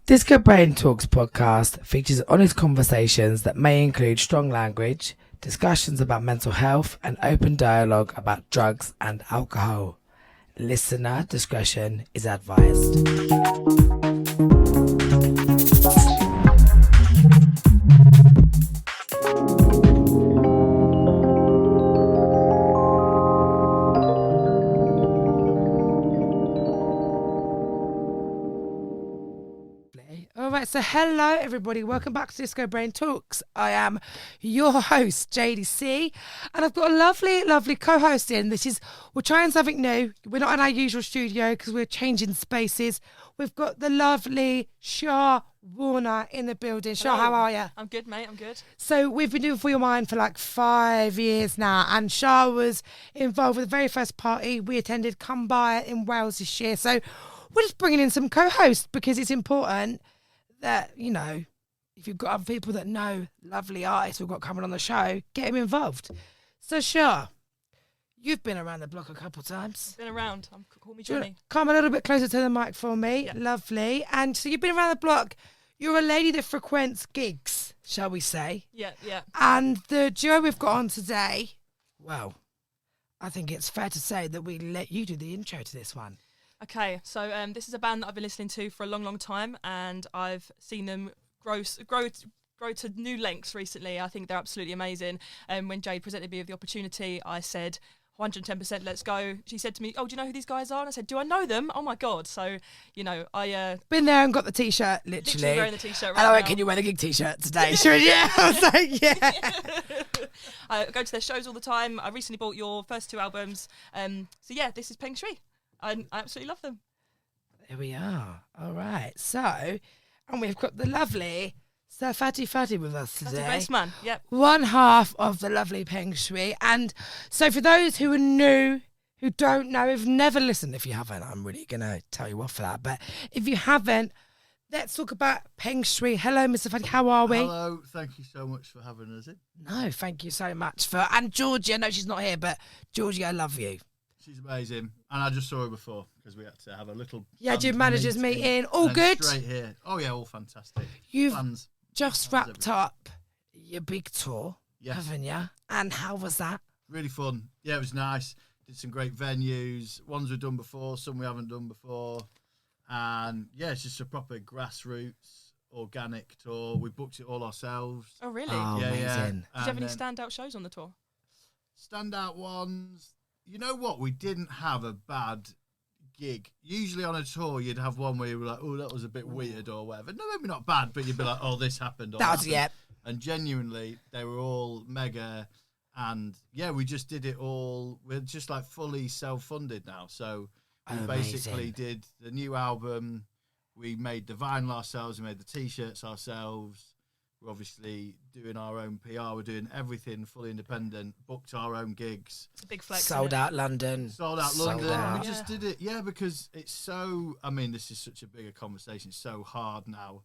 Discobrain Talks podcast features honest conversations that may include strong language, discussions about mental health, and open dialogue about drugs and alcohol. Listener discretion is advised. Alright, so hello everybody, welcome back to Discobrain Talks. I am your host, JDC, and I've got a lovely co-host in. We're trying something new. We're not in our usual studio because we're changing spaces. We've got the lovely Char Warner in the building. Char, how are you? I'm good, mate, I'm good. So we've been doing For Your Mind for like 5 years now, and Char was involved with the very first party we attended, Come By, in Wales this year. So we're just bringing in some co-hosts because it's important that, you know, if you've got other people that know lovely artists we've got coming on the show, get them involved. So, Char, you've been around the block a couple of times. Been around. Call me Johnny. Come a little bit closer to the mic for me. Yeah. Lovely. And so you've been around the block. You're a lady that frequents gigs, shall we say. Yeah. And the duo we've got on today, well, I think it's fair to say that we let you do the intro to this one. Okay, so this is a band that I've been listening to for a long time, and I've seen them grow to new lengths recently. I think they're absolutely amazing. When Jade presented me with the opportunity, I said 110%, let's go. She said to me, oh, do you know who these guys are? And I said, do I know them? Oh my God. So, you know, I been there and got the t-shirt, literally wearing the t-shirt right and I went, now. can you wear the gig t-shirt today? Sure, yeah. I was like, yeah. I go to their shows all the time. I recently bought your first 2 albums. So yeah, this is Pengshui. I absolutely love them. There we are. All right. So, and we've got the lovely Sir Fatty with us today. Fatty Bassman, yep. One half of the lovely Pengshui. And so for those who are new, who don't know, who've never listened, if you haven't, I'm really going to tell you off for that. But if you haven't, let's talk about Pengshui. Hello, Mr. Fatty. How are we? Hello. Thank you so much for having us in. No, thank you so much for... And Georgie, I know she's not here, but Georgie, I love you. She's amazing. And I just saw her before because we had to have a little... Yeah, do managers meeting. All good? Straight here. Oh, yeah, all fantastic. You've just wrapped up your big tour, yes, haven't you? And how was that? Really fun. Yeah, it was nice. Did some great venues. Ones we've done before, some we haven't done before. And, yeah, it's just a proper grassroots, organic tour. We booked it all ourselves. Oh, really? Oh, yeah, amazing. yeah. Did you have any standout shows on the tour? Standout ones... You know what? We didn't have a bad gig. Usually on a tour, you'd have one where you were like, oh, that was a bit weird or whatever. No, maybe not bad, but you'd be like, oh, this happened. Or That was, happened. yeah. And genuinely, they were all mega. And yeah, we just did it all. We're just like fully self-funded now. So we basically did the new album. We made the vinyl ourselves. We made the T-shirts ourselves. We're obviously doing our own PR. We're doing everything fully independent. Booked our own gigs. It's a big flex. Sold out London. Sold out London. out. We just did it, yeah, because it's so. I mean, this is such a bigger conversation. It's so hard now.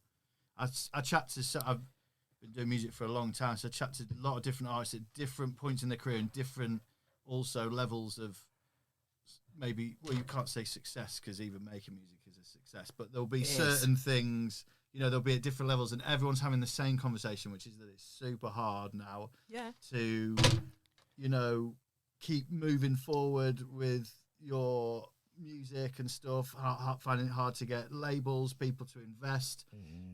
I chat to. I've been doing music for a long time, so I chat to a lot of different artists at different points in their career and different also levels of maybe. Well, you can't say success because even making music is a success, but there'll be certain things. You know, they'll be at different levels, and everyone's having the same conversation, which is that it's super hard now to, you know, keep moving forward with your music and stuff, finding it hard to get labels, people to invest.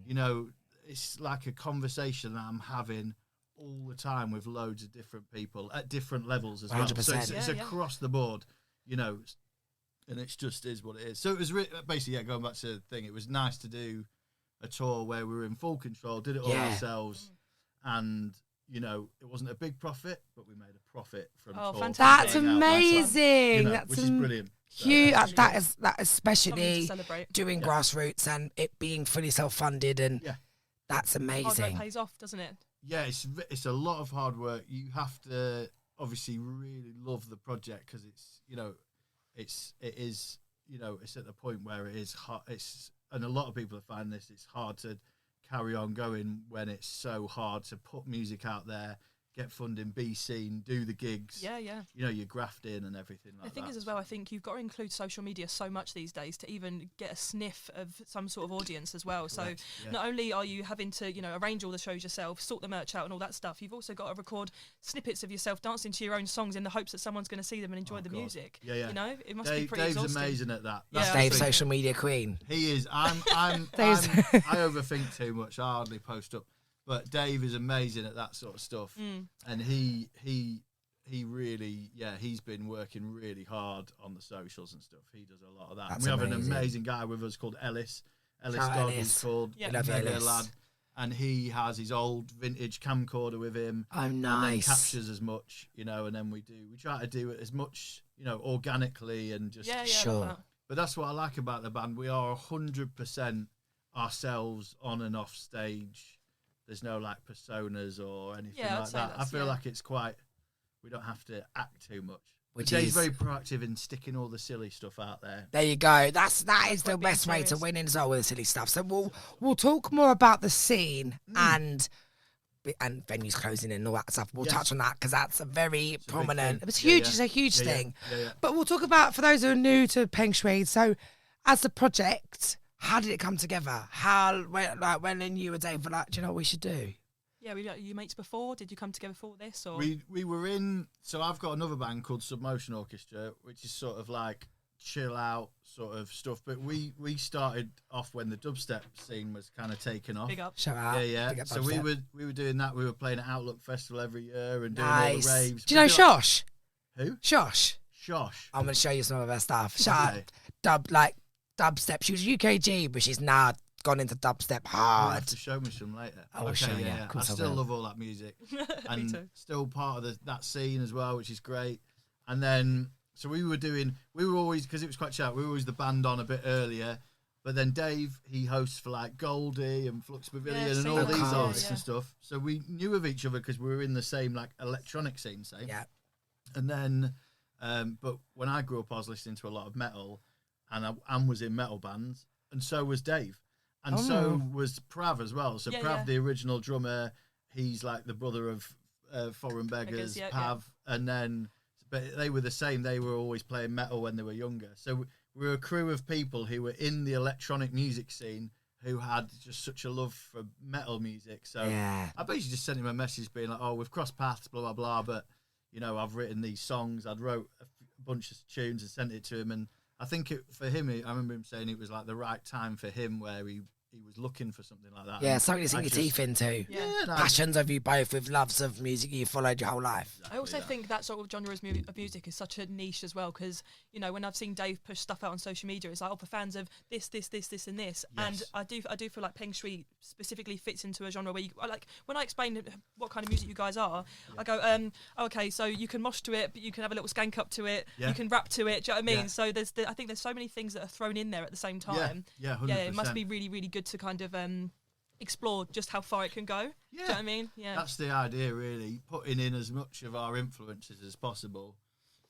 You know, it's like a conversation that I'm having all the time with loads of different people at different levels as well. 100%. So it's across the board, you know, and it just is what it is. So it was basically, going back to the thing, it was nice to do a tour where we were in full control, did it all ourselves, and you know it wasn't a big profit, but we made a profit from. Oh, tour. fantastic! That's amazing. You know, That's which is brilliant. Huge. So, that especially doing Yeah. grassroots and it being fully self-funded, and that's Hard amazing. work pays off, doesn't it? Yeah, it's a lot of hard work. You have to obviously really love the project because it's at the point where it is hard. And a lot of people are finding this. It's hard to carry on going when it's so hard to put music out there, get funding, be seen, do the gigs. Yeah, yeah. You know, you graft in and everything like that. The thing is as well, I think you've got to include social media so much these days to even get a sniff of some sort of audience as well. Correct, So not only are you having to, you know, arrange all the shows yourself, sort the merch out and all that stuff, you've also got to record snippets of yourself dancing to your own songs in the hopes that someone's going to see them and enjoy the music. Yeah, yeah. You know, it must be pretty Dave's exhausting. amazing at that. Yeah. That's the Dave's thing. social media queen. He is. I overthink too much. I hardly post up. But Dave is amazing at that sort of stuff, and he really, he's been working really hard on the socials and stuff. He does a lot of that. That's And we have amazing. an amazing guy with us called Ellis. Ellis Shout out Dog, Ellis. he's called. Yeah. Love Mega Ellis. lad. And he has his old vintage camcorder with him. Oh, And then nice. captures as much, you know, and then we try to do it as much, you know, organically and just. Yeah, yeah. Sure. Love that. But that's what I like about the band. We are 100% ourselves on and off stage. There's no like personas or anything Yeah, I'd like say that. I that's- feel yeah. like it's quite. We don't have to act too much. Which Dave's is- very proactive in sticking all the silly stuff out there. There you go. That is the being best way to serious. win as well with the silly stuff. So We'll talk more about the scene and venues closing and all that stuff. We'll Yes. touch on that because that's a very a big prominent. thing. It was Yeah, huge. yeah. It's a huge Yeah, yeah. thing. Yeah. But we'll talk about, for those who are new to Pengshui, so as a project, how did it come together? When and you were Dave were like, do you know what we should do? Yeah, were you mates before? Did you come together for this? Or We were in. So I've got another band called Submotion Orchestra, which is sort of like chill out sort of stuff. But we started off when the dubstep scene was kind of taking off. big up? Shout out. Yeah, Big yeah. up So Dubstep. we were doing that. We were playing at Outlook Festival every year and doing Nice. all the raves. Do you know We feel like- Shosh? Who? Shosh. Shosh. I'm going to show you some of her stuff. Shout Okay. out dubstep. She was UKG, but she's now gone into dubstep You'll hard. have to show me some later. I will show you, of I course I still will. love all that music. Me And too. still part of that scene as well, which is great. And then, so we were always, because it was quite chill, we were always the band on a bit earlier. But then Dave, he hosts for like Goldie and Flux Pavilion Yeah, and seen all that these before, artists yeah. and stuff. So we knew of each other because we were in the same like electronic scene, say. Yeah. And then, but when I grew up, I was listening to a lot of metal, and I was in metal bands, and so was Dave, and so was Prav as well. So Yeah, Prav, yeah. the original drummer, he's like the brother of Foreign Beggars, yeah, Pav, and then, but they were the same. They were always playing metal when they were younger. So we were a crew of people who were in the electronic music scene who had just such a love for metal music. So Yeah. I basically just sent him a message being like, "Oh, we've crossed paths, blah blah blah," but you know, I've written these songs. I'd wrote a bunch of tunes and sent it to him, and I think for him, I remember him saying it was like the right time for him, where he was looking for something like that. Yeah, And something to sink I your just- teeth into. Yeah. Yeah, no, Passions of you both with loves of music you followed your whole life. I also yeah. think that sort of genre of music is such a niche as well, because you know when I've seen Dave push stuff out on social media, it's like, oh, for fans of this, and this. And Yes. I do feel like Pengshui specifically fits into a genre where like when I explain what kind of music you guys are, I go, okay, so you can mosh to it, but you can have a little skank up to it, Yeah. you can rap to it. Do you know what I mean? Yeah. So I think there's so many things that are thrown in there at the same Yeah, time. yeah, 100%. Yeah, it must be really, really good to kind of explore just how far it can go. Do you know what I mean? Yeah. That's the idea, really. Putting in as much of our influences as possible,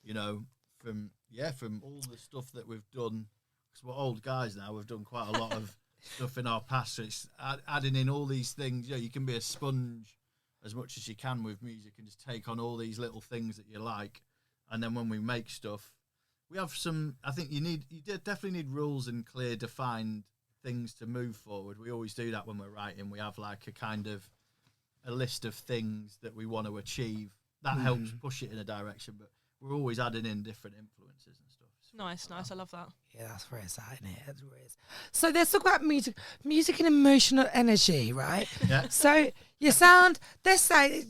you know, from all the stuff that we've done. Because we're old guys now, we've done quite a lot of stuff in our past. So it's adding in all these things. You know, you can be a sponge as much as you can with music and just take on all these little things that you like. And then when we make stuff, we have some. I think you definitely need rules and clear, defined things to move forward. We always do that when we're writing. We have like a list of things that we want to achieve. That helps push it in a direction, but we're always adding in different influences and stuff. Nice. I love that. Yeah, that's where it's at, isn't it? That's where it's... So let's talk about music and emotional energy, right? Yeah. So you sound, let's say,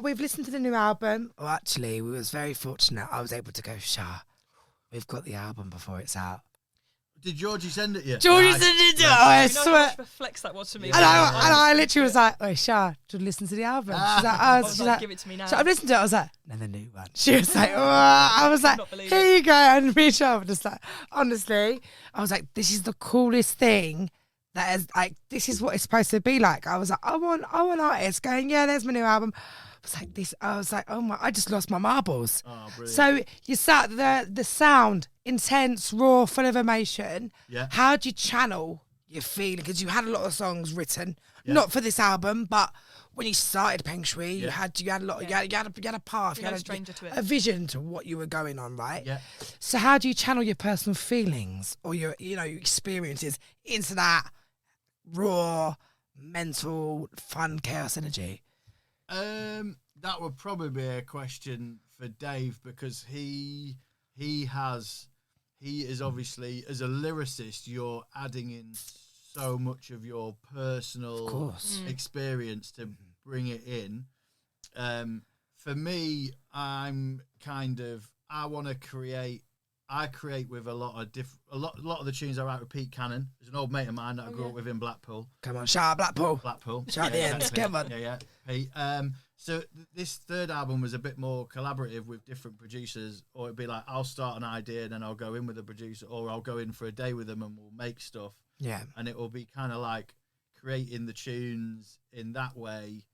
we've listened to the new album. Well, actually, we was very fortunate. I was able to go, Char, we've got the album before it's out. Did Georgie send it you? Georgie Nice. said it. Yeah. Oh, I You know how swear. much of a flex that was for me. And I Yeah. literally was like, "Oh, Shah, do you listen to the album?" She's like, I "Oh," was she's like, like, give it to me now. so I've listened to it. I was like, And the new one. she was like, "Oh," I was like, Not believe "Here you go," and me and Shah were just like, honestly, I was like, "This is the coolest thing." That is like, this is what it's supposed to be like. I was like, I want artists going, yeah, there's my new album. I was like, this. I was like, oh my, I just lost my marbles. Oh, brilliant. So you start the sound intense, raw, full of emotion. Yeah. How do you channel your feeling? Because you had a lot of songs written, Yeah. not for this album, but when you started Pengshui, you Yeah. had a lot, Yeah. you had a path, You're you no had stranger to it. a vision to what you were going on, right? Yeah. So how do you channel your personal feelings or your your experiences into that raw, mental, fun, chaos energy? That would probably be a question for Dave, because he is obviously, as a lyricist, you're adding in so much of your personal Of course. experience to bring it in. For me, I'm kind of, I create with a lot of the tunes I write with Pete Cannon. There's an old mate of mine that I grew up with in Blackpool. Come on, shout out Blackpool. Shout out the ends, exactly. come on. Yeah, Pete. So this third album was a bit more collaborative with different producers, or it'd be like, I'll start an idea and then I'll go in with a producer, or I'll go in for a day with them and we'll make stuff. Yeah. And it will be kind of like creating the tunes in that way.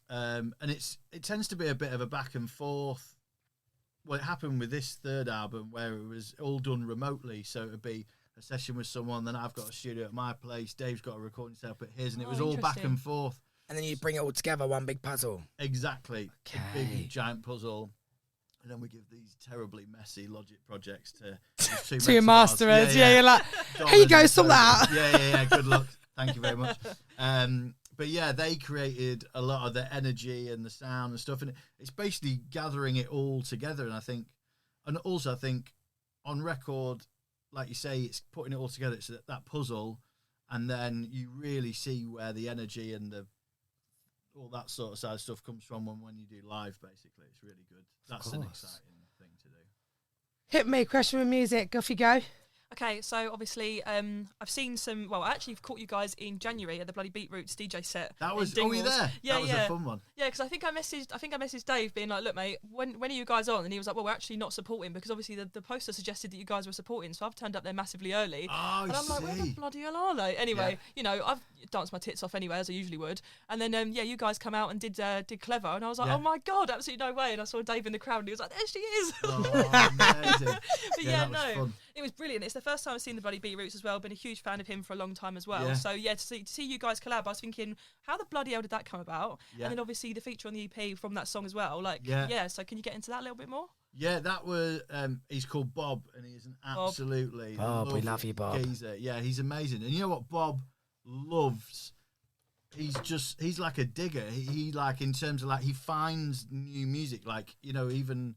And it tends to be a bit of a back and forth. Well, it happened with this third album where it was all done remotely. So it would be a session with someone, then I've got a studio at my place, Dave's got a recording setup at his, and it was all back interesting. and forth. And then you bring it all together, one big puzzle. Exactly. Okay. A big giant puzzle. And then we give these terribly messy Logic projects to To your masterers, yeah, you're like, here you go, sort that out. Yeah. Good luck. Thank you very much. But yeah, they created a lot of the energy and the sound and stuff, and it's basically gathering it all together. And I think on record, like you say, it's putting it all together. It's that puzzle, and then you really see where the energy and all that sort of side stuff comes from when you do live. Basically, it's really good. That's an exciting thing to do. Hit me, question with music, off you go. Okay, so obviously, I've seen some. Well, I actually caught you guys in January at the bloody Beetroots DJ set. That was. in Oh, were you Dingwalls. there? Yeah, that was yeah. a fun one. Yeah, because I think I messaged Dave being like, look, mate, when are you guys on? And he was like, well, we're actually not supporting, because obviously the poster suggested that you guys were supporting, so I've turned up there massively early. Oh, and I'm like, where the bloody hell are they? Anyway, I've danced my tits off anyway, as I usually would. And then, you guys come out and did Clever, and I was like, Yeah. oh my God, absolutely no way. And I saw Dave in the crowd, and he was like, there she is. Oh, amazing. But that was fun. it was brilliant. It's the first time I've seen the bloody Beetroots as well. Been a huge fan of him for a long time as well. Yeah. So yeah, to see you guys collab, I was thinking, how the bloody hell did that come about? Yeah. And then obviously the feature on the EP from that song as well. Like, Yeah. So can you get into that a little bit more? Yeah, that was. He's called Bob, and he is an absolutely Bob, we lovely love you, Bob. geezer. Yeah, he's amazing. And you know what Bob loves? He's like a digger. He like, in terms of like, he finds new music. Like, even.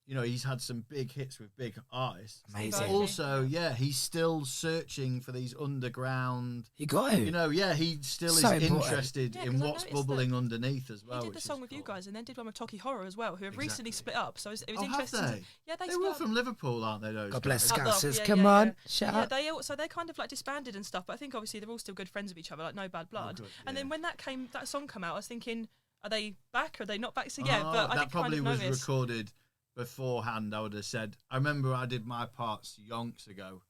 He's had some big hits with big artists. Amazing. But also, he's still searching for these underground. You got to. He still So is important. interested Yeah, in 'cause I what's noticed bubbling underneath as well. He did the which song is with you cool. guys, and then did one with Toki Horror as well, who have recently Exactly. split up. So it was Oh, interesting. have they? Yeah, they They split were up. from Liverpool, aren't they? Those God bless guys? Scousers. Yeah, Come yeah, on, yeah. shout Yeah, out. they kind of like disbanded and stuff, but I think obviously they're all still good friends with each other, like no bad blood. good, And yeah. then when that song came out, I was thinking, are they back? Are they not back? So yeah, Oh, but I that did probably kind of was notice. recorded beforehand. I would have said. I remember I did my parts yonks ago.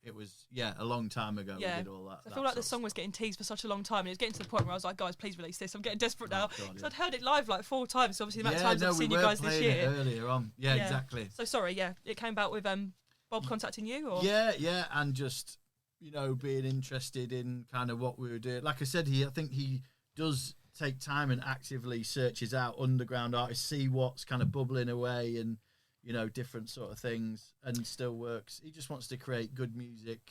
It was a long time ago. Yeah. We did all that. I feel like the song was getting teased for such a long time, and it was getting to the point where I was like, guys, please release this. I'm getting desperate now. God, Because yeah. I'd heard it live like 4 times, so obviously the amount of Yeah, times no, I've we seen you were guys this playing year. it earlier on. Yeah, exactly. So sorry, it came about with Bob contacting you, or Yeah, and just being interested in kind of what we were doing. Like I said, I think he does take time and actively searches out underground artists, see what's kind of bubbling away, and different sort of things, and still works. He just wants to create good music.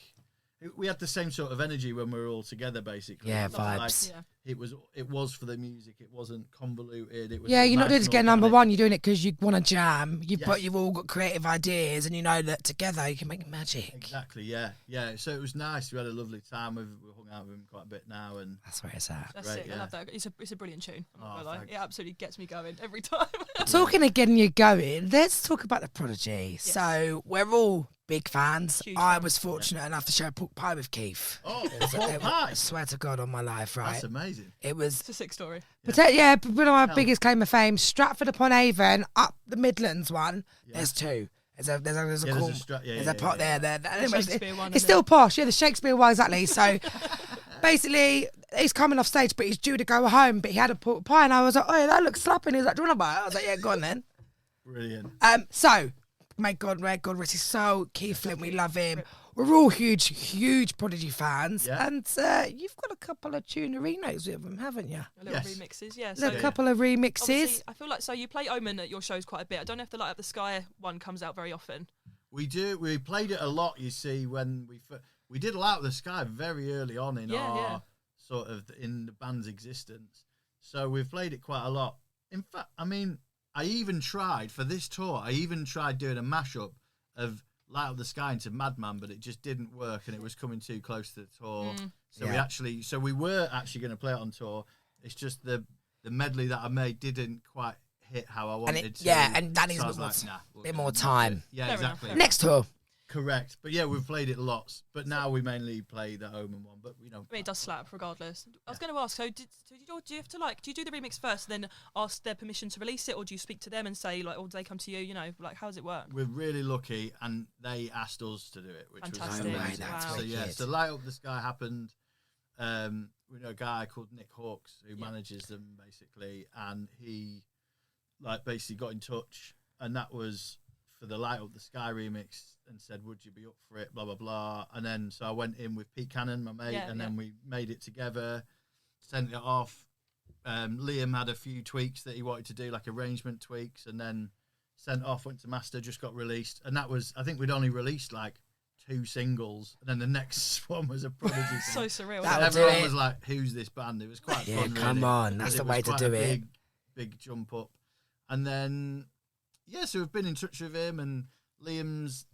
We had the same sort of energy when we were all together, basically. Yeah, It's not vibes. Like, it was for the music. It wasn't convoluted. It was Yeah, you're not nice doing it to and get number organic. one. You're doing it because you want to jam. Yes. You've all got creative ideas, and you know that together you can make magic. Exactly. Yeah. So it was nice. We had a lovely time. We hung out with him quite a bit now, and That's where it's at. that's Great, it. yeah. I love that. It's a brilliant tune. I'm not Oh, gonna lie. thanks. It absolutely gets me going every time. Talking of getting you going, let's talk about the Prodigy. So we're all big fans. Huge I fans. was fortunate enough to share a pork pie with Keith. oh, I pork pie. swear to God on my life, right? That's amazing. It was, It's a sick story. but one of my biggest claim of fame, Stratford upon Avon, up the Midlands one. Yeah. There's two. There's a Yeah, there's corn- a stra- yeah, there's yeah, a pot yeah, there. Anyway, Shakespeare one, it's isn't still it? posh. Yeah, the Shakespeare one, exactly. So basically, he's coming off stage, but he's due to go home. But he had a pork pie, and I was like, "Oh, yeah, that looks slapping." He was like, "Do you want to buy it?" I was like, "Yeah, go on then." Brilliant. So, may God rest his soul. Keith Flint, we love him. we're all huge Prodigy fans, Yeah. and you've got a couple of tunerinos with them, haven't you? Little Yes. remixes, yeah. A couple of remixes. Obviously, I feel like so you play Omen at your shows quite a bit. I don't know if the Light Up the Sky one comes out very often. We do. We played it a lot. You see, when we did Light Up the Sky very early on in our sort of in the band's existence. So we've played it quite a lot. In fact, I mean, I even tried for this tour. I even tried doing a mashup of Light Up the Sky into Madman, but it just didn't work, and it was coming too close to the tour. So we were actually going to play it on tour. It's just the medley that I made didn't quite hit how I wanted to. Yeah, and that needs so a I was bit more, like, nah, bit more time. Yeah, Fair exactly. enough. Next tour. Correct. But yeah, we've played it lots. But now we mainly play the Omen one. But I mean, it does slap regardless. I was going to ask, so do you have to do you do the remix first and then ask their permission to release it, or do you speak to them and say like, or do they come to you? You know, like how does it work? we're really lucky, and they asked us to do it, which Fantastic. was Oh, right, amazing. that's Wow. So yeah, wicked. so Light Up the Sky happened. We know a guy called Nick Hawkes who manages them basically, and he like basically got in touch, and that was for the Light Up the Sky remix, and said, would you be up for it, blah blah blah. And then so I went in with Pete Cannon, my mate, and then we made it together, sent it off. Liam had a few tweaks that he wanted to do, like arrangement tweaks, and then sent off, went to master, just got released. And that was, I think we'd only released like 2 singles, and then the next one was a Prodigy So thing. surreal. That isn't it? would do Everyone it. was like, who's this band? It was quite Yeah, fun, come really, on, that's 'cause the it way was to quite do a it. big jump up. And then so we've been in touch with him, and Liam's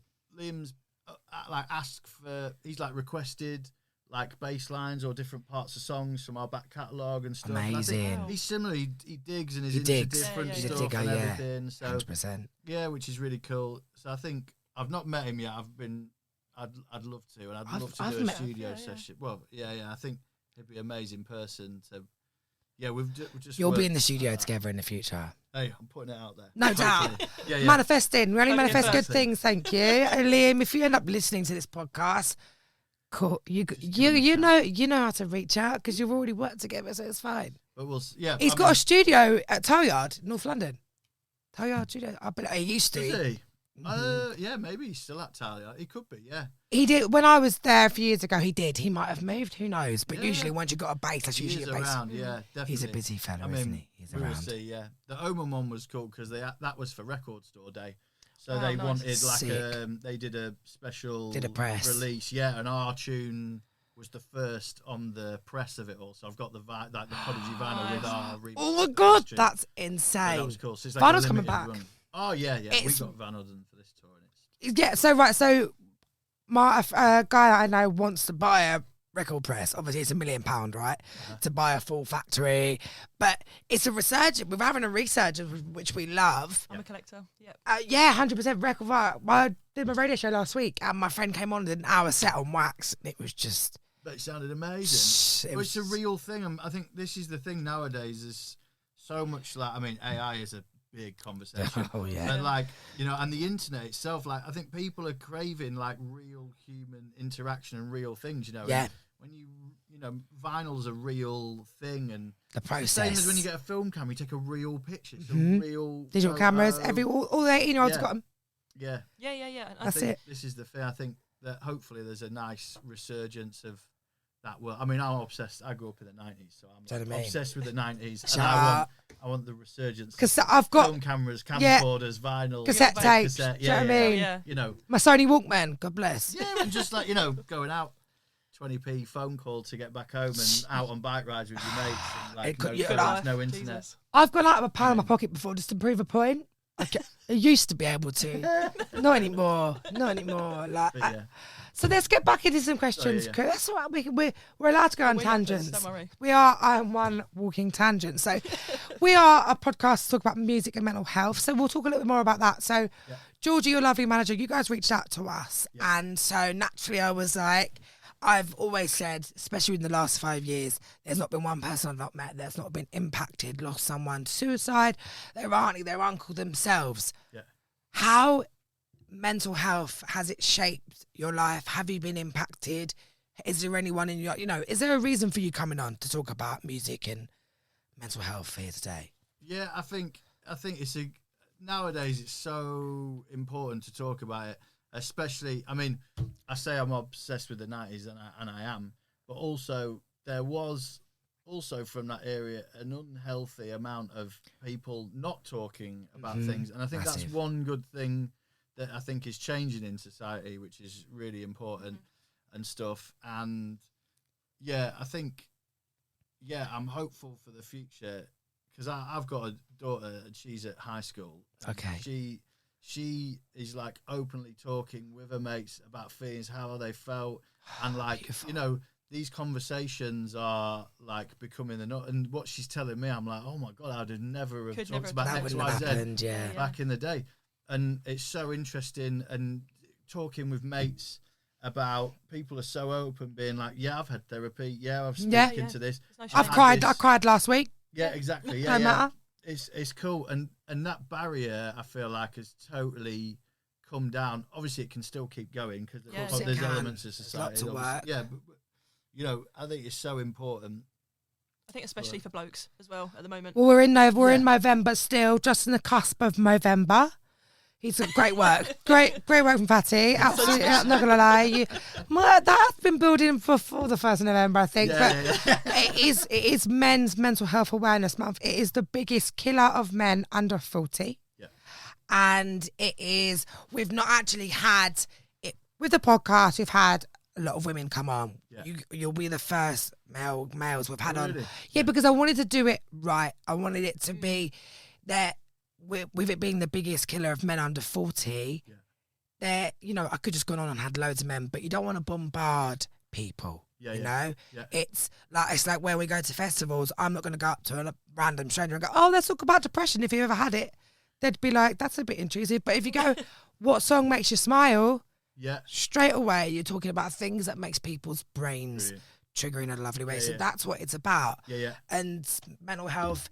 like asked for, he's like requested like bass lines or different parts of songs from our back catalogue and stuff. And I think Amazing. Wow. he's similar. He digs and is He into digs. different He's a stuff digger, and yeah. everything. So 100%. yeah, which is really cool. So I think I've not met him yet. I'd love to, and I'd love to I've do a met him. studio Yeah, yeah. session. Well, yeah. I think he'd be an amazing person to. Yeah, we've just. You'll be worked in the studio like that. together in the future. Hey, I'm putting it out there. No doubt. Hopefully. Yeah. Manifesting. We only Okay, manifest good first. things, thank you. And Liam, if you end up listening to this podcast, cool. You know how to reach out because you've already worked together, so it's fine. But yeah. He's got a studio at Towyard, North London. Towyard studio. I bet he used to. Is he? Yeah, maybe he's still at Talia. He could be. Yeah. He did when I was there a few years ago. He did. He might have moved. Who knows? But Yeah. usually, once you got a base, that's He usually is a base. around. Yeah, definitely. He's a busy fella, I mean, isn't he? He's we will around. see. Yeah, the Omen one was cool because that was for Record Store Day, so Wow, they nice. wanted like Sick. they did a special Did a press. release. Yeah, and our tune was the first on the press of it all. So I've got the Prodigy vinyl with our remix Oh my of god, tune. that's So insane. that was cool. So it's like a Vinyl's coming limited back. run. Oh yeah. We It's- got vinyl done for this tour. And it's Yeah, so my guy that I know wants to buy a record press. Obviously, it's £1 million, right? To buy a full factory, but it's a resurgence. We're having a resurgence, which we love. I'm a collector. Yep. Yeah, 100% record. I did my radio show last week, and my friend came on and did an hour set on wax, and it was just. But it sounded amazing. It It's a was- real thing. And I think this is the thing nowadays. Is so much like, I mean, AI is a big conversation. Oh yeah. But like, and the internet itself, like, I think people are craving like real human interaction and real things. Yeah. And when vinyl's a real thing, and The it's process. the same as when you get a film camera, you take a real picture. It's Mhm. a real Digital photo. cameras, all the 18-year-olds Yeah. got them. Yeah. Yeah. I That's think it. This is the thing. I think that hopefully there's a nice resurgence of that world. I mean, I'm obsessed. I grew up in the 90s, so I'm Do you know what I mean? obsessed with the 90s. Shout And out. I want the resurgence. Because of I've got film cameras, Yeah. camcorders, vinyl, cassette Yeah, tapes. cassette, Do you know what I yeah. mean? Yeah. You know, My Sony Walkman, God bless. yeah, and just like, going out, 20p phone call to get back home and out on bike rides with your mates. And like, It could- no yeah, phones, like- no internet. Jesus. I've gone out of a pound in my pocket before just to prove a point. I used to be able to. Not anymore. Like, But yeah, so let's get back into some questions, yeah. Chris. That's all right. We're allowed to go on We love this, tangents. don't worry. We are one walking tangent. So we are a podcast to talk about music and mental health. So we'll talk a little bit more about that. So Yeah. Georgie, your lovely manager, you guys reached out to us. Yeah. And so naturally I was like, I've always said, especially in the last 5 years, there's not been one person I've not met that's not been impacted, lost someone to suicide, their auntie, their uncle, themselves. yeah. How mental health has it shaped your life? Have you been impacted? Is there anyone in your, is there a reason for you coming on to talk about music and mental health here today? Yeah, I think it's nowadays it's so important to talk about it, especially, I mean, I say I'm obsessed with the 90s, and I am, but also there was also from that area an unhealthy amount of people not talking about things, and I think that's one good thing that I think is changing in society, which is really important and stuff. And yeah, I think, yeah, I'm hopeful for the future because I've got a daughter and she's at high school. Okay. She is like openly talking with her mates about feelings, how they felt, and like Beautiful. you know, these conversations are like becoming and what she's telling me, I'm like, oh my god, I'd never have talked about that X, wouldn't Y, have Z happened, yeah. back in the day, and it's so interesting. And talking with mates about people are so open, being like, yeah, I've had therapy, yeah, I've spoken to this, I've cried. I cried last week. yeah, exactly, No matter. It's cool, and that barrier I feel like has totally come down. Obviously, it can still keep going because there's elements of society. Lots of work. Yeah, but you know, I think it's so important. I think especially for blokes as well at the moment. Well, we're in November still, just in the cusp of November. He's got great work, great work from Fatty. Absolutely, I'm not gonna lie. That's been building for the 1st of November, I think. It is Men's Mental Health Awareness Month. It is the biggest killer of men under 40. Yeah. And it is. We've not actually had it with the podcast. We've had a lot of women come on. Yeah. You'll be the first males we've had on. Really? Yeah, because I wanted to do it right. I wanted it to be that. With it being the biggest killer of men under 40, there, you know, I could just gone on and had loads of men, but you don't want to bombard people. You know, it's like when we go to festivals, I'm not going to go up to a random stranger and go, "Oh, let's talk about depression." If you ever had it, they'd be like, "That's a bit intrusive." But if you go, "What song makes you smile?" Yeah, straight away you're talking about things that makes people's brains trigger in a lovely way. So that's what it's about. And mental health.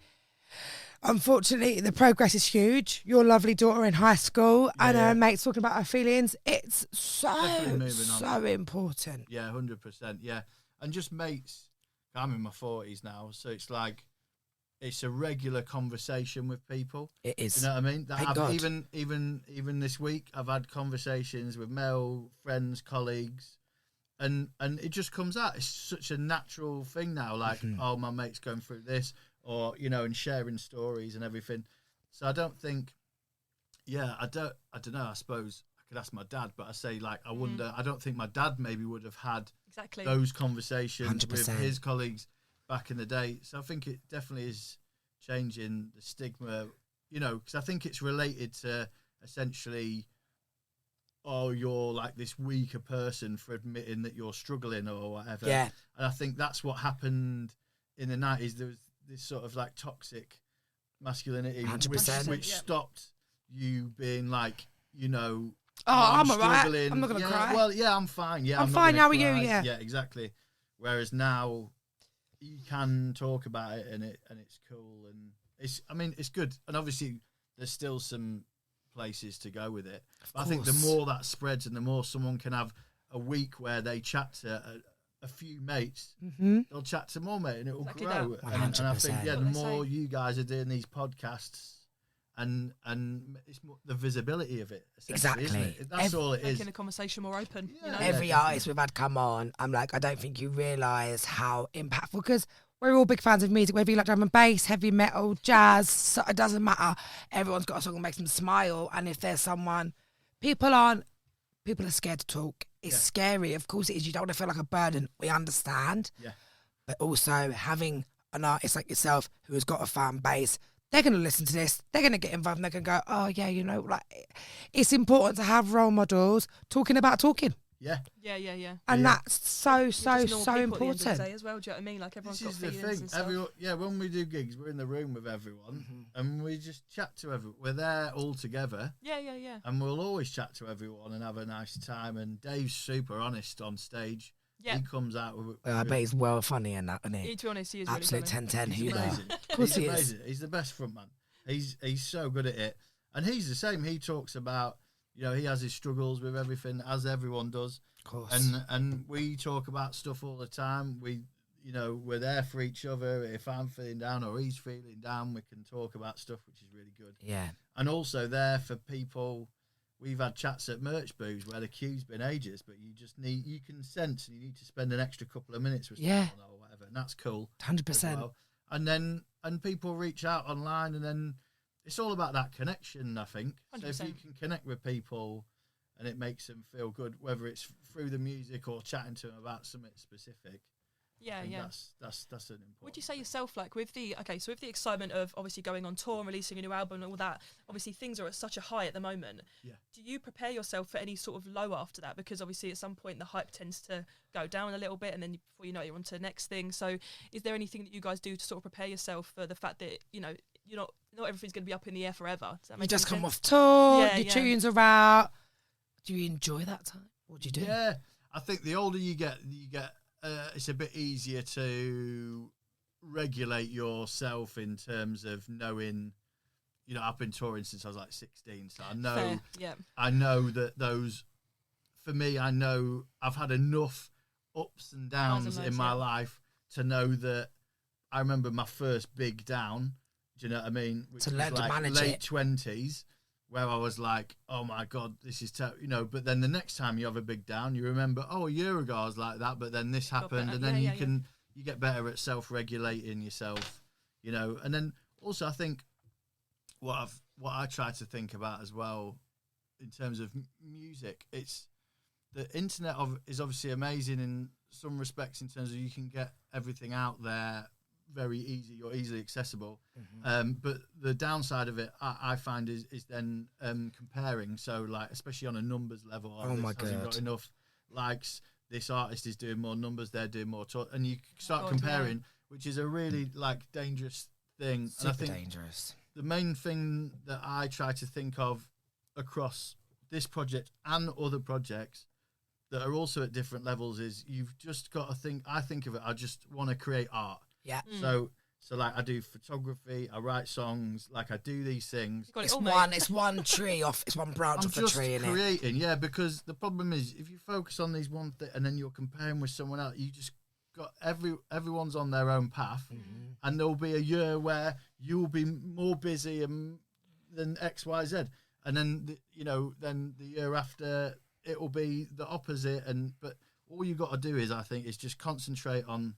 Unfortunately, the progress is huge. Your lovely daughter in high school and her mates talking about her feelings. It's so important. Yeah, 100%. Yeah, and just mates. I'm in my 40s now, so it's like it's a regular conversation with people. It is. You know what I mean? Thank God. Even this week, I've had conversations with male friends, colleagues, and it just comes out. It's such a natural thing now. Like, oh, my mate's going through this. Or, you know, and sharing stories and everything. So I don't think, I don't know. I suppose I could ask my dad, but I say, like, I wonder, I don't think my dad maybe would have had those conversations 100%. with his colleagues back in the day. So I think it definitely is changing the stigma, you know, because I think it's related to essentially, oh, you're like this weaker person for admitting that you're struggling or whatever. Yeah. And I think that's what happened in the 90s. There was this sort of like toxic masculinity 100%. which stopped you being like, you know, I'm alright. struggling. I'm not gonna cry. Well, yeah, I'm fine. Yeah, I'm not fine. gonna How are cry. you? Yeah. Yeah, exactly. Whereas now you can talk about it and it's cool and it's good. And obviously there's still some places to go with it. But I think the more that spreads and the more someone can have a week where they chat to a few mates, they'll chat to more mates and it will grow. And I think the more you guys are doing these podcasts and it's more the visibility of it. Exactly. Isn't it? That's all it is. Making the conversation more open. Yeah. You know? Every artist we've had come on, I'm like, I don't think you realise how impactful, because we're all big fans of music, whether you like drum and bass, heavy metal, jazz, so it doesn't matter. Everyone's got a song that makes them smile. And if there's someone, people are scared to talk. It's scary. Of course it is. You don't want to feel like a burden. We understand. Yeah. But also having an artist like yourself who has got a fan base, they're going to listen to this. They're going to get involved and they're going to go, oh, yeah, you know, like, it's important to have role models talking about talking. Yeah. Yeah. And that's so important. As well, do you know what I mean? Like everyone's This got is the feelings thing. and stuff. When we do gigs, we're in the room with everyone and we just chat to everyone. We're there all together. Yeah. And we'll always chat to everyone and have a nice time. And Dave's super honest on stage. Yeah. He comes out with... I bet he's well funny in that, isn't he? To be honest, he is Absolute really funny. 10-10. He's amazing. Of course He's he is. amazing. He's the best frontman. He's so good at it. And he's the same. He talks about, you know, he has his struggles with everything, as everyone does. Of course. And we talk about stuff all the time. We're there for each other. If I'm feeling down or he's feeling down, we can talk about stuff, which is really good. Yeah. And also there for people we've had chats at merch booths where the queue's been ages, but you can sense you need to spend an extra couple of minutes with someone or whatever, and that's cool. 100%. Well. And people reach out online, and then it's all about that connection, I think. 100%. So if you can connect with people and it makes them feel good, whether it's through the music or chatting to them about something specific. Yeah. That's an important. Would you say yourself, like with the excitement of obviously going on tour and releasing a new album and all that, obviously things are at such a high at the moment. Yeah. Do you prepare yourself for any sort of low after that? Because obviously at some point the hype tends to go down a little bit, and then before you know it, you're on to the next thing. So is there anything that you guys do to sort of prepare yourself for the fact that, you know, you're not everything's going to be up in the air forever? Does that make You just sense? come off tour, Yeah, your yeah. tunes are out. Do you enjoy that time? What do you do? Yeah, I think the older you get, it's a bit easier to regulate yourself in terms of knowing, you know, I've been touring since I was like 16, so I know, Fair, yeah. I know that those, for me, I know I've had enough ups and downs in my life to know that I remember my first big down, do you know what I mean? Which To learn was to like manage late it. 20s, where I was like, oh my God, this is you know, but then the next time you have a big down, you remember, oh, a year ago I was like that, but then this happened, better. and then Yeah, you get better at self-regulating yourself, you know. And then also I think what I try to think about as well in terms of music, it's the internet is obviously amazing in some respects in terms of you can get everything out there very easy or easily accessible. But the downside of it, I find, is then comparing. So, like, especially on a numbers level, Oh my hasn't got God. enough likes. This artist is doing more numbers. They're doing more, and you start God, comparing, which is a really dangerous thing. Super and I think dangerous. the main thing that I try to think of across this project and other projects that are also at different levels is you've just got to think. I think of it, I just want to create art. Yeah. So like I do photography, I write songs, like I do these things. Got it It's all, one. mate. It's one tree off. It's one branch I'm off a just tree, innit? creating, yeah. Because the problem is, if you focus on these one thing and then you're comparing with someone else, you just got everyone's on their own path, and there'll be a year where you'll be more busy than X, Y, Z, and then then the year after it will be the opposite. But all you got to do is, I think, is just concentrate on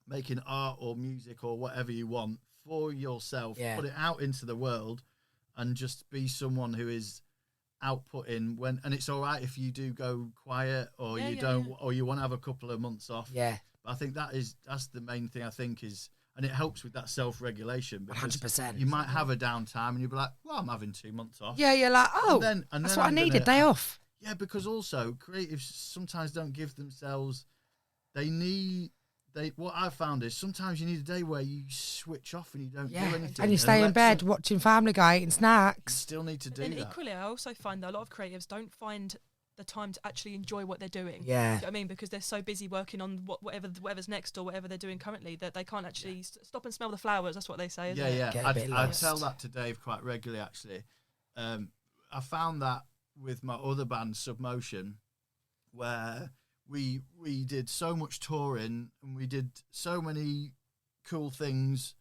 making art or music or whatever you want for yourself, put it out into the world, and just be someone who is outputting and it's all right if you do go quiet or or you want to have a couple of months off. Yeah. But I think that's the main thing, I think, is, and it helps with that self-regulation, because 100%. you might have a downtime and you'll be like, well, I'm having 2 months off. Yeah, you're like, oh, And that's then what I need, a day off. Yeah, because also creatives sometimes don't give themselves, what I've found is sometimes you need a day where you switch off and you don't do anything. And you stay in bed You watching Family Guy, eating snacks. still need to do And that. equally, I also find that a lot of creatives don't find the time to actually enjoy what they're doing. Yeah. Do you know what I mean? Because they're so busy working on whatever's next or whatever they're doing currently that they can't actually stop and smell the flowers. That's what they say, isn't it? Yeah. Get a bit I lost. tell that to Dave quite regularly, actually. I found that with my other band, Submotion, where we did so much touring and we did so many cool things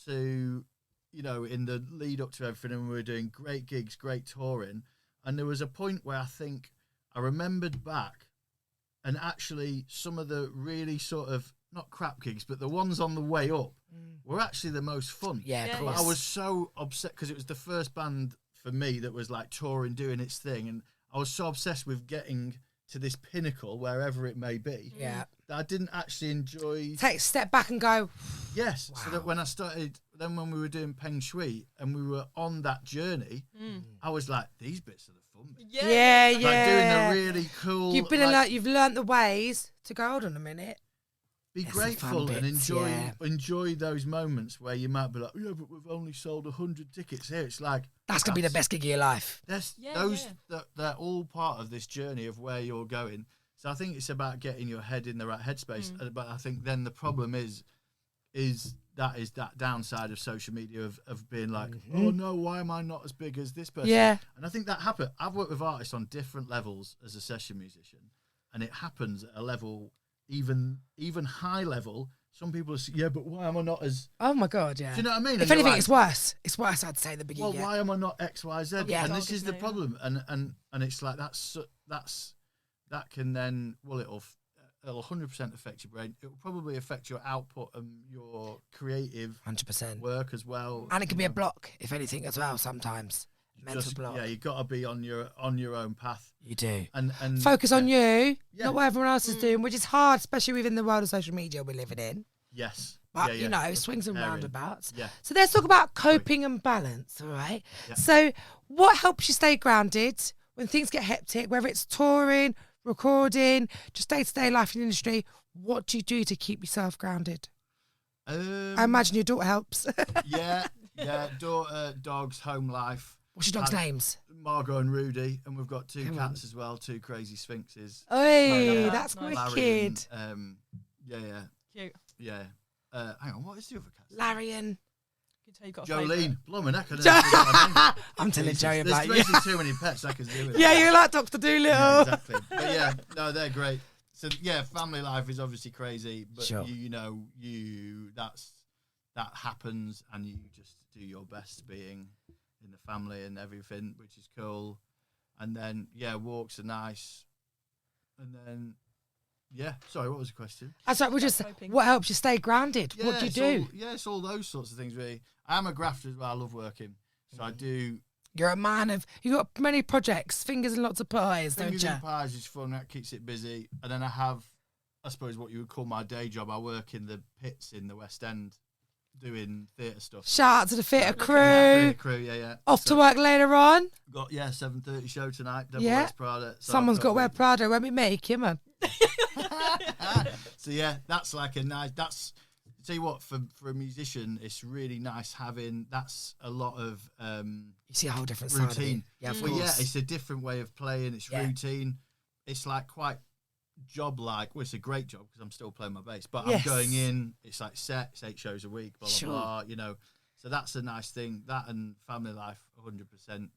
to, in the lead up to everything, and we were doing great gigs, great touring. And there was a point where I think I remembered back, and actually some of the really sort of, not crap gigs, but the ones on the way up were actually the most fun. Yeah, Yeah, of But course. I was so upset because it was the first band for me that was like touring, doing its thing. And I was so obsessed with getting to this pinnacle, wherever it may be, Yeah. that I didn't actually enjoy. Take a step back and go, Yes. So that Wow. when I started, then when we were doing Pengshui and we were on that journey, I was like, these bits are the fun bits. yeah. Like doing the really cool. You've been you've learnt the ways to go, hold on a minute. Be It's the grateful fun and bits, enjoy those moments where you might be like, yeah, but we've only sold 100 tickets here. It's like, That's going to be the best gig of your life. they're all part of this journey of where you're going. So I think it's about getting your head in the right headspace. But I think then the problem is that downside of social media of being like, oh no, why am I not as big as this person? Yeah. And I think that happened. I've worked with artists on different levels as a session musician, and it happens at a level even high level. some people say, yeah, but why am I not as... Oh my God, yeah. Do you know what I mean? If And you're anything, like, it's worse. It's worse, I'd say, at the beginning. well, why am I not X, Y, Z? Yeah. And this is the Isn't it? problem. And it's like that can then, well, it'll 100% affect your brain. It will probably affect your output and your creative 100%. work as well. And it can be a block, if anything, as well, sometimes. Mental block. Yeah, you've got to be on your own path. You do. And Focus on you, Yeah. not what everyone else is doing, which is hard, especially within the world of social media we're living in. Yes. But, Yeah, you know, That's swings and preparing. roundabouts. Yeah. So let's talk about coping and balance, all right? Yeah. So what helps you stay grounded when things get hectic, whether it's touring, recording, just day-to-day life in the industry? What do you do to keep yourself grounded? I imagine your daughter helps. Yeah. Daughter, dogs, home life. What's your dog's names? Margot and Rudy, and we've got two cats as well, two crazy sphinxes. Oi, yeah. that's Nice. wicked. Larry and, yeah. Cute. Yeah. Hang on, what is the other cat? Larry and... You can tell you got a favourite. Jolene. Blimey, I couldn't forget her name. I'm telling Jesus, Joey about you. There's basically too many pets I can do with. Yeah, it. you're like Dr. Doolittle. Yeah, exactly. But yeah, no, they're great. So yeah, family life is obviously crazy, but Sure. that happens, and you just do your best being in the family and everything, which is cool. And then walks are nice, and then sorry, what was the question? That's right, we're just... Coping. What helps you stay grounded? What do you do? It's all those sorts of things, really. I'm a grafter as well. I love working, so I do. You're a man of... You've got many projects, fingers and lots of pies, Fingers don't and you? pies is fun. That keeps it busy. And then I have, I suppose, what you would call my day job. I work in the pits in the West End, doing theatre stuff. Shout out to the theatre crew. Theatre crew, yeah. Off to work later on. Got 7:30 show tonight. Devil Yeah. Wears Prada. So Someone's I've got to wear Prada, won't be me, come on. So yeah, that's like a nice. That's tell you what, for a musician, it's really nice having. That's a lot of You see a whole different side of it. routine. Yeah, of Well, yeah, course. it's a different way of playing. It's Yeah. routine. It's like quite job-like. Well, it's a great job because I'm still playing my bass, but Yes. I'm going in. It's like sets, 8 shows a week, blah blah Sure. blah. You know, so that's a nice thing. That and family life, 100%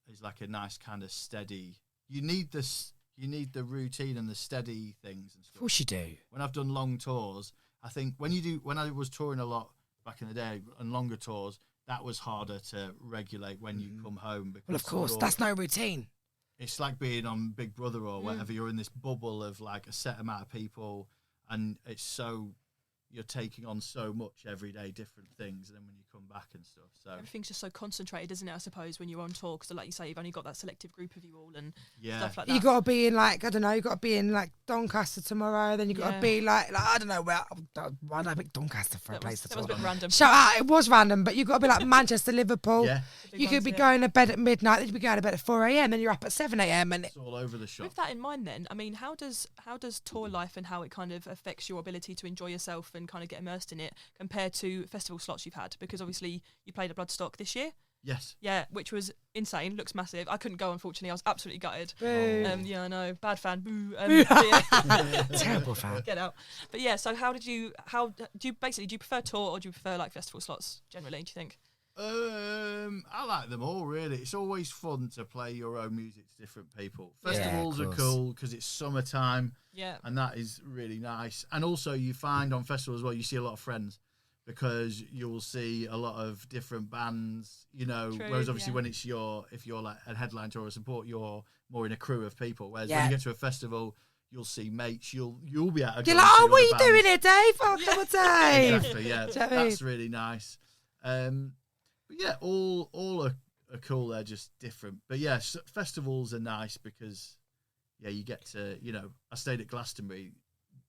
is like a nice kind of steady. You need this. You need the routine and the steady things and Of stuff. course you do. When I've done long tours, I think when I was touring a lot back in the day and longer tours, that was harder to regulate when you come home. Because Well, of course, you're- that's no routine. it's like being on Big Brother or whatever. You're in this bubble of like a set amount of people, and you're taking on so much every day, different things, and then when you come back and stuff. So Everything's just so concentrated, isn't it? I suppose when you're on tour, because like you say, you've only got that selective group of you all and yeah, stuff like that. You got to be in like, I don't know, you got to be in like Doncaster tomorrow, then you got to Yeah. be like, I don't know, why did I pick Doncaster for a that place was, to that was a tour? bit random. Shout out, it was random, but you got to be like Manchester, Liverpool. yeah, Big You could ones, be yeah. going to bed at midnight, then you'd be going to bed at 4 a.m, then you're up at 7 a.m. and it's all over the shop. With that in mind, then, I mean, how does tour life and how it kind of affects your ability to enjoy yourself and kind of get immersed in it compared to festival slots you've had? Because obviously you played at Bloodstock this year, Yes, yeah, which was insane. Looks massive. I couldn't go, unfortunately. I was absolutely gutted. Boo. Yeah, I know, bad fan. Boo. But yeah. Terrible fan. Get out. But yeah, so how do you prefer tour or do you prefer like festival slots generally? Do you think? I like them all really. It's always fun to play your own music to different people. Yeah, of Festivals are course. cool because it's summertime. Yeah. And that is really nice. And also you find on festivals as well, you see a lot of friends because you'll see a lot of different bands, you know, True, whereas obviously yeah. when it's if you're like a headline tour or support, you're more in a crew of people. Whereas when Yeah. you get to a festival, you'll see mates, you'll be able to You're go like, and see oh, what are you other doing bands. here, Dave? Oh, come on, Dave. Exactly, yeah. Do you know what I mean? That's really nice. But yeah, all are cool. They're just different. But yeah, festivals are nice because you get to, I stayed at Glastonbury,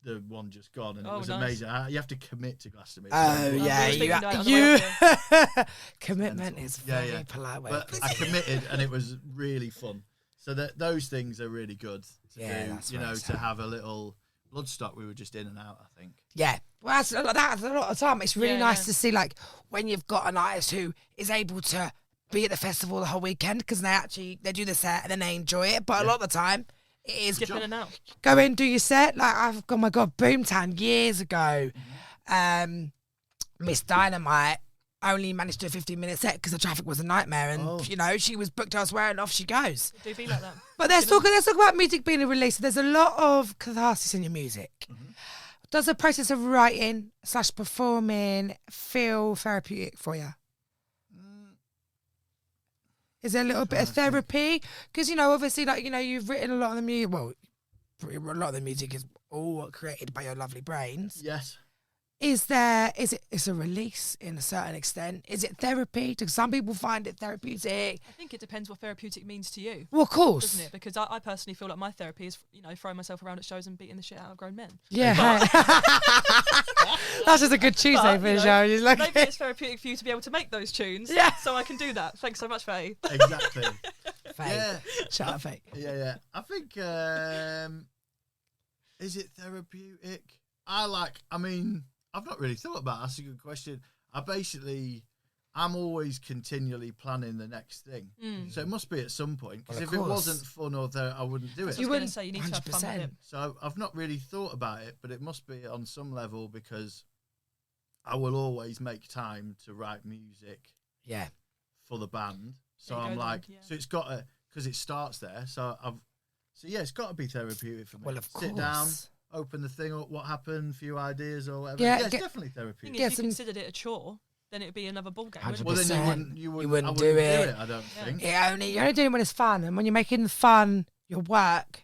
the one just gone, and it Oh, was nice. amazing. You have to commit to Glastonbury. Oh, So- yeah, we were speaking about it on the you. way Commitment Mental. is Yeah, very yeah. polite way of But putting I it. committed, and it was really fun. So those things are really good to Yeah, do. that's You where know, it's to at. have a little Bloodstock. We were just in and out, I think. Yeah, well, that's a lot of time. It's really Yeah, nice yeah. to see, like, when you've got an artist who is able to be at the festival the whole weekend because they do the set and then they enjoy it. But a lot of the time, it is Dip in and out. go in, do your set. Like, oh my God, Boomtown years ago. Miss Dynamite only managed to do a 15-minute set because the traffic was a nightmare, and she was booked elsewhere, and off she goes. It do be like that. But let's talk about music being a release. There's a lot of catharsis in your music. Does the process of writing / performing feel therapeutic for you? Is there a little bit of therapy? Because, you know, obviously, like, you know, you've written a lot of the music. Well, a lot of the music is all created by your lovely brains. Yes. It's a release in a certain extent? Is it therapy? Do some people find it therapeutic? I think it depends what therapeutic means to you. Well, of course. Doesn't it? Because I personally feel like my therapy is, you know, throwing myself around at shows and beating the shit out of grown men. Yeah. That's just a good Tuesday for a show. You're like, maybe it's therapeutic for you to be able to make those tunes. Yeah. So I can do that. Thanks so much, Faye. Exactly. Faye. Yeah. Shut up, Faye. Yeah. I think, is it therapeutic? I've not really thought about it. That's a good question. I'm always continually planning the next thing. So it must be at some point. Because if it wasn't fun I wouldn't do it. You wouldn't say you need to have fun with it. So I've not really thought about it, but it must be on some level because I will always make time to write music for the band. So I'm like, so it's got to, because it starts there. So it's got to be therapeutic for me. Well, of course. Sit down. Open the thing up, what happened, a few ideas or whatever. Yeah, it's definitely therapeutic. If you considered it a chore, then it'd be another ball game. Well, then you wouldn't do it. I don't think. You're only doing it when it's fun, and when you're making fun your work,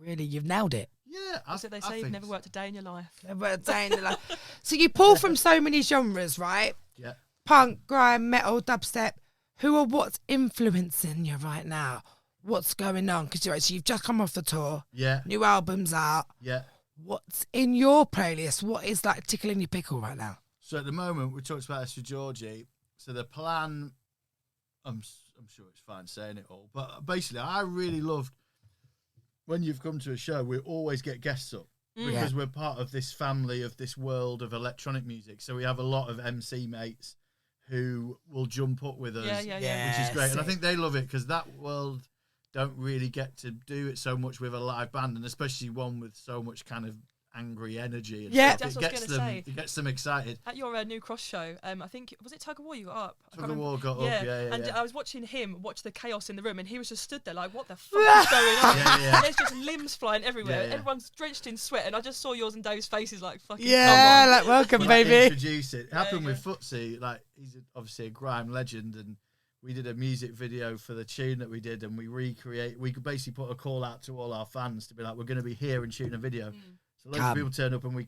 you've nailed it. Yeah, That's what they say. You've never worked a day in your life. Never worked a day in your life. So you pull from so many genres, right? Yeah. Punk, grime, metal, dubstep. What's influencing you right now? What's going on? Because you've just come off the tour. Yeah. New album's out. Yeah. What's in your playlist? What is like tickling your pickle right now? So at the moment, we talked about this with Georgie. So the plan, I'm sure it's fine saying it all, but basically, I really loved when you've come to a show. We always get guests up because we're part of this family of this world of electronic music. So we have a lot of MC mates who will jump up with us, which is great. And I think they love it because that world don't really get to do it so much with a live band, and especially one with so much kind of angry energy. And stuff. That's what I was going to say. It gets them excited. At your New Cross show, I think, was it Tug of War you got up? Tug of War got up, yeah. And I was watching him watch the chaos in the room, and he was just stood there like, what the fuck is going on? And there's just limbs flying everywhere. Everyone's drenched in sweat, and I just saw yours and Dave's faces like, fucking come on. Like, welcome, baby. Introduce it. It happened with Footsie. Like, he's obviously a grime legend, and we did a music video for the tune that we did, and we could basically put a call out to all our fans to be like, we're going to be here and shooting a video. So loads of people turned up, and we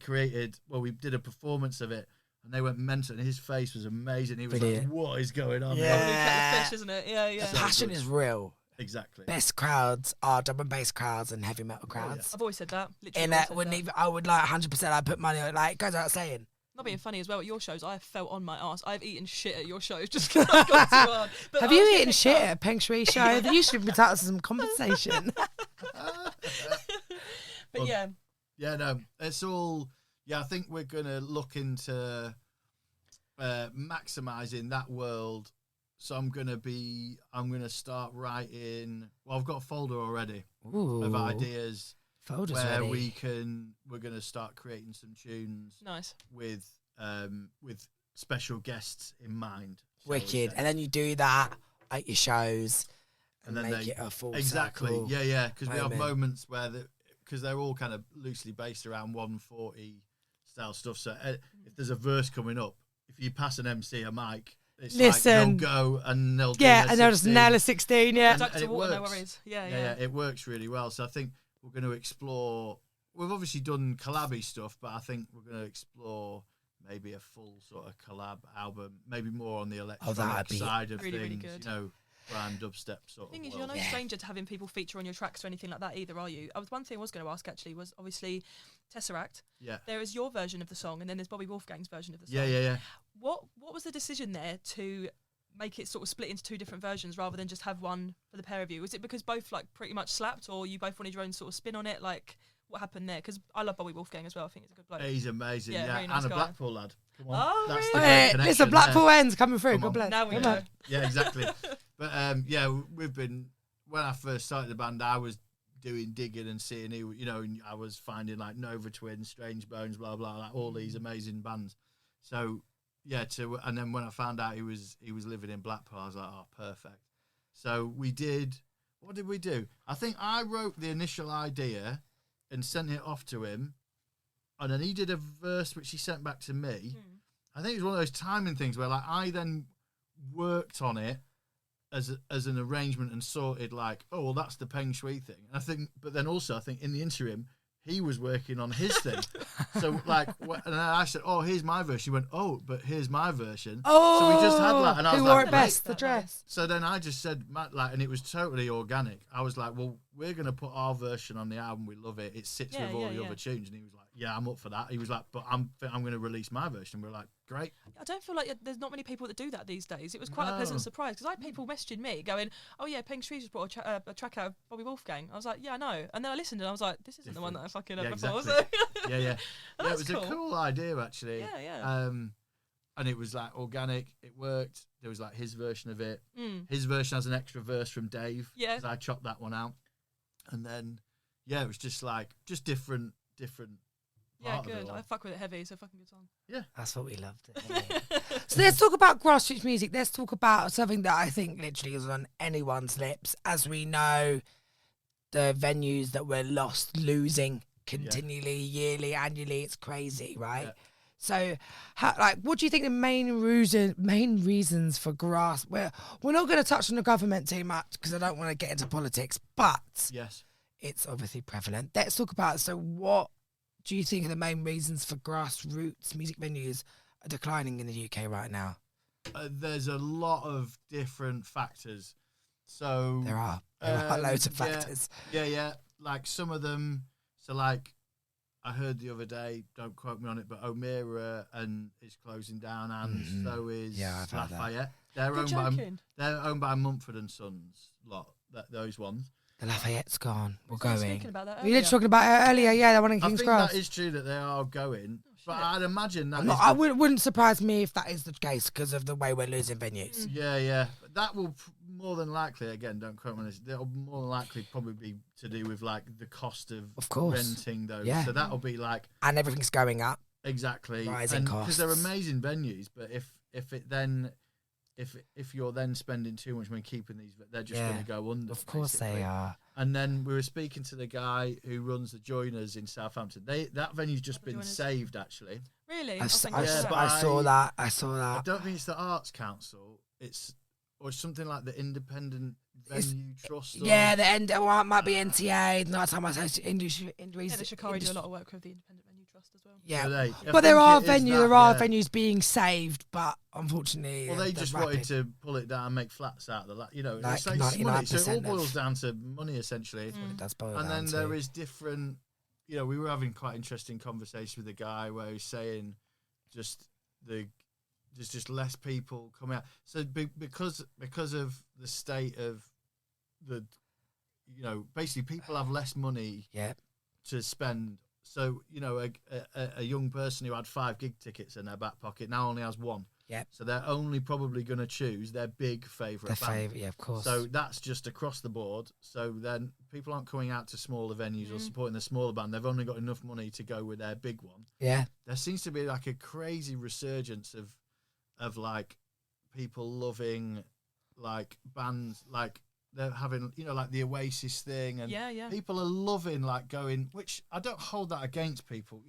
did a performance of it, and they went mental, and his face was amazing. He was like, what is going on? Yeah. Fish, isn't it? Yeah. The passion is real. Exactly. Best crowds are drum and bass crowds and heavy metal crowds. I've always said that. And I would like 100%. I'd put money on it. Like, goes without saying. Not being funny as well, at your shows, I have felt on my arse. I've eaten shit at your shows just because I've got too hard. But have you eaten shit at a Pengshui show? You should be entitled to some compensation. But yeah. Yeah, no, it's all... Yeah, I think we're going to look into maximising that world. So I'm going to start writing... Well, I've got a folder already of ideas. Folders where ready. We're going to start creating some tunes. Nice. With special guests in mind. Wicked. And then you do that at your shows and then make it a full circle. Yeah. Because we have moments where because they're all kind of loosely based around 140 style stuff. So if there's a verse coming up, if you pass an MC a mic, it's like they'll go and they'll do and they'll just nail a 16. And it works. No worries. Yeah. It works really well. So I think we're going to explore. We've obviously done collab-y stuff, but I think we're going to explore maybe a full sort of collab album, maybe more on the electronic side of really, things. really good. You know, grime, dubstep sort of. The thing is, you're no stranger to having people feature on your tracks or anything like that either, are you? One thing I was going to ask actually was obviously Tesseract. Yeah. There is your version of the song, and then there's Bobby Wolfgang's version of the song. Yeah. What was the decision there to make it sort of split into two different versions rather than just have one for the pair of you? Was it because both like pretty much slapped, or you both wanted your own sort of spin on it? Like, what happened there? Because I love Bobby Wolfgang as well. I think he's a good bloke. He's amazing. Yeah, really nice and guy. a Blackpool lad. Come on. Oh, that's really? the It's a Blackpool ends coming through. Come God on. bless. Now we know. Yeah, exactly. But we've been, when I first started the band, I was doing digging and seeing, and I was finding like Nova Twins, Strange Bones, blah blah, like all these amazing bands. So and then when I found out he was living in Blackpool, I was like, oh, perfect. So what did we do? I think I wrote the initial idea and sent it off to him and then he did a verse which he sent back to me. I think it was one of those timing things where like I then worked on it as an arrangement and sorted like, oh well, that's the Pengshui thing. And I think, but then also I think in the interim he was working on his thing. So like, and I said, oh, here's my version. He went, oh, but here's my version. Oh, so we just had like, and I was who like, wore it best? The dress. So then I just said, Matt, like, and it was totally organic. I was like, well, we're going to put our version on the album. We love it. It sits with all the other tunes. And he was like, yeah, I'm up for that. He was like, but I'm going to release my version. And we're like, great. I don't feel like there's not many people that do that these days. It was quite a pleasant surprise because I had people messaging me going, oh yeah, Pengshui just brought a track out of Bobby Wolfgang. I was like, yeah, I know. And then I listened and I was like, this isn't the one that I fucking heard before. Exactly. So. Yeah, it was cool. a cool idea actually. Yeah. And it was like organic. It worked. There was like his version of it. His version has an extra verse from Dave. Yeah. Because I chopped that one out. And then, it was just like, different. Yeah, good. I fuck with it heavy. It's a fucking good song. Yeah. That's what we loved. So let's talk about grassroots music. Let's talk about something that I think literally is on anyone's lips. As we know, the venues that we're losing continually, yearly, annually, it's crazy, right? Yeah. So, what do you think the main reasons for we're not going to touch on the government too much because I don't want to get into politics, but Yes. it's obviously prevalent. Let's talk about, so what do you think are the main reasons for grassroots music venues are declining in the UK right now? There's a lot of different factors. So There are loads of factors. Yeah. Like some of them. So like, I heard the other day, don't quote me on it, but O'Meara is closing down, and so is I've heard that. Lafayette. They're owned by Mumford and Sons lot. Those ones. The Lafayette's gone. We're I was going. speaking about that We were earlier. talking about it earlier. Yeah, the one in I King's think Cross. that is true that they are going, but I'd imagine that. I wouldn't surprise me if that is the case because of the way we're losing venues. Yeah. That will more than likely, again, don't quote me on this, that'll more than likely probably be to do with like the cost of course. renting those. Yeah. So that'll be like And everything's going up. exactly Rising costs. because they're amazing venues. But if you're then spending too much money keeping these, they're just going to go under. Of course basically. they are. And then we were speaking to the guy who runs the Joiners in Southampton. That venue's just been Joiners? saved actually. Really? I thank saw you for that. that. I saw I that. don't think it's the Arts Council. Or something like the Independent Venue Trust. Yeah, it might be NTA. Nighttime Industry. Yeah, the Shikari do a lot of work with the Independent Venue Trust as well. Yeah, Do they? but there are There are venues being saved, but unfortunately, Well, they they're just rapid. wanted to pull it down and make flats out of that. Like it's money. So it all 99% boils down to money essentially. It does boil And down then to. there is different. We were having quite interesting conversation with a guy where he's saying there's just less people coming out. So because of the state of the, basically people have less money to spend. So, a young person who had 5 gig tickets in their back pocket now only has 1. Yep. So they're only probably going to choose their big favourite band. Yeah, of course. So that's just across the board. So then people aren't coming out to smaller venues or supporting the smaller band. They've only got enough money to go with their big one. Yeah. There seems to be like a crazy resurgence of like people loving like bands, like they're having, like the Oasis thing, and people are loving like going, which I don't hold that against people,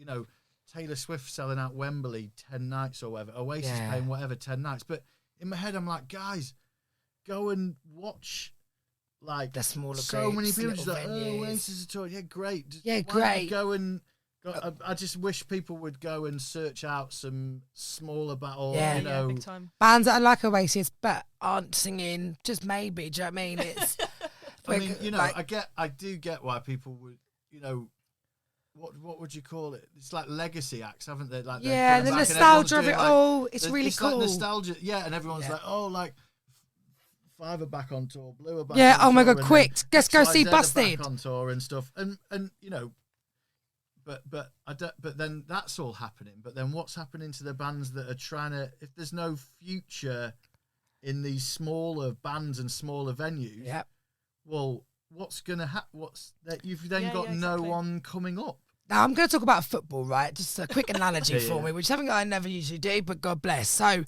Taylor Swift selling out Wembley 10 nights or whatever, Oasis paying whatever 10 nights. But in my head, I'm like, guys, go and watch like the smaller so groups, many people just little like, venues. Oasis is touring. Yeah, great. Yeah, Why don't you great. go and I just wish people would go and search out some smaller battle, Yeah, big time. Bands that are like Oasis but aren't singing, just maybe. Do you know what I mean? It's. I mean, I do get why people would, what would you call it? It's like legacy acts, haven't they? Like the nostalgia of it all. It's really cool. Like nostalgia, and everyone's like, oh, like Five are back on tour, Blue are back. Yeah. on Oh my tour, God! and Quick, then let's go see XYZ are Busted. back on tour and stuff, and but I don't. But then that's all happening. But then what's happening to the bands that are trying to? If there's no future in these smaller bands and smaller venues, well, what's gonna happen? What's that? You've then got no one coming up. Now I'm going to talk about football, right? Just a quick analogy for me, which is something I never usually do, but God bless. So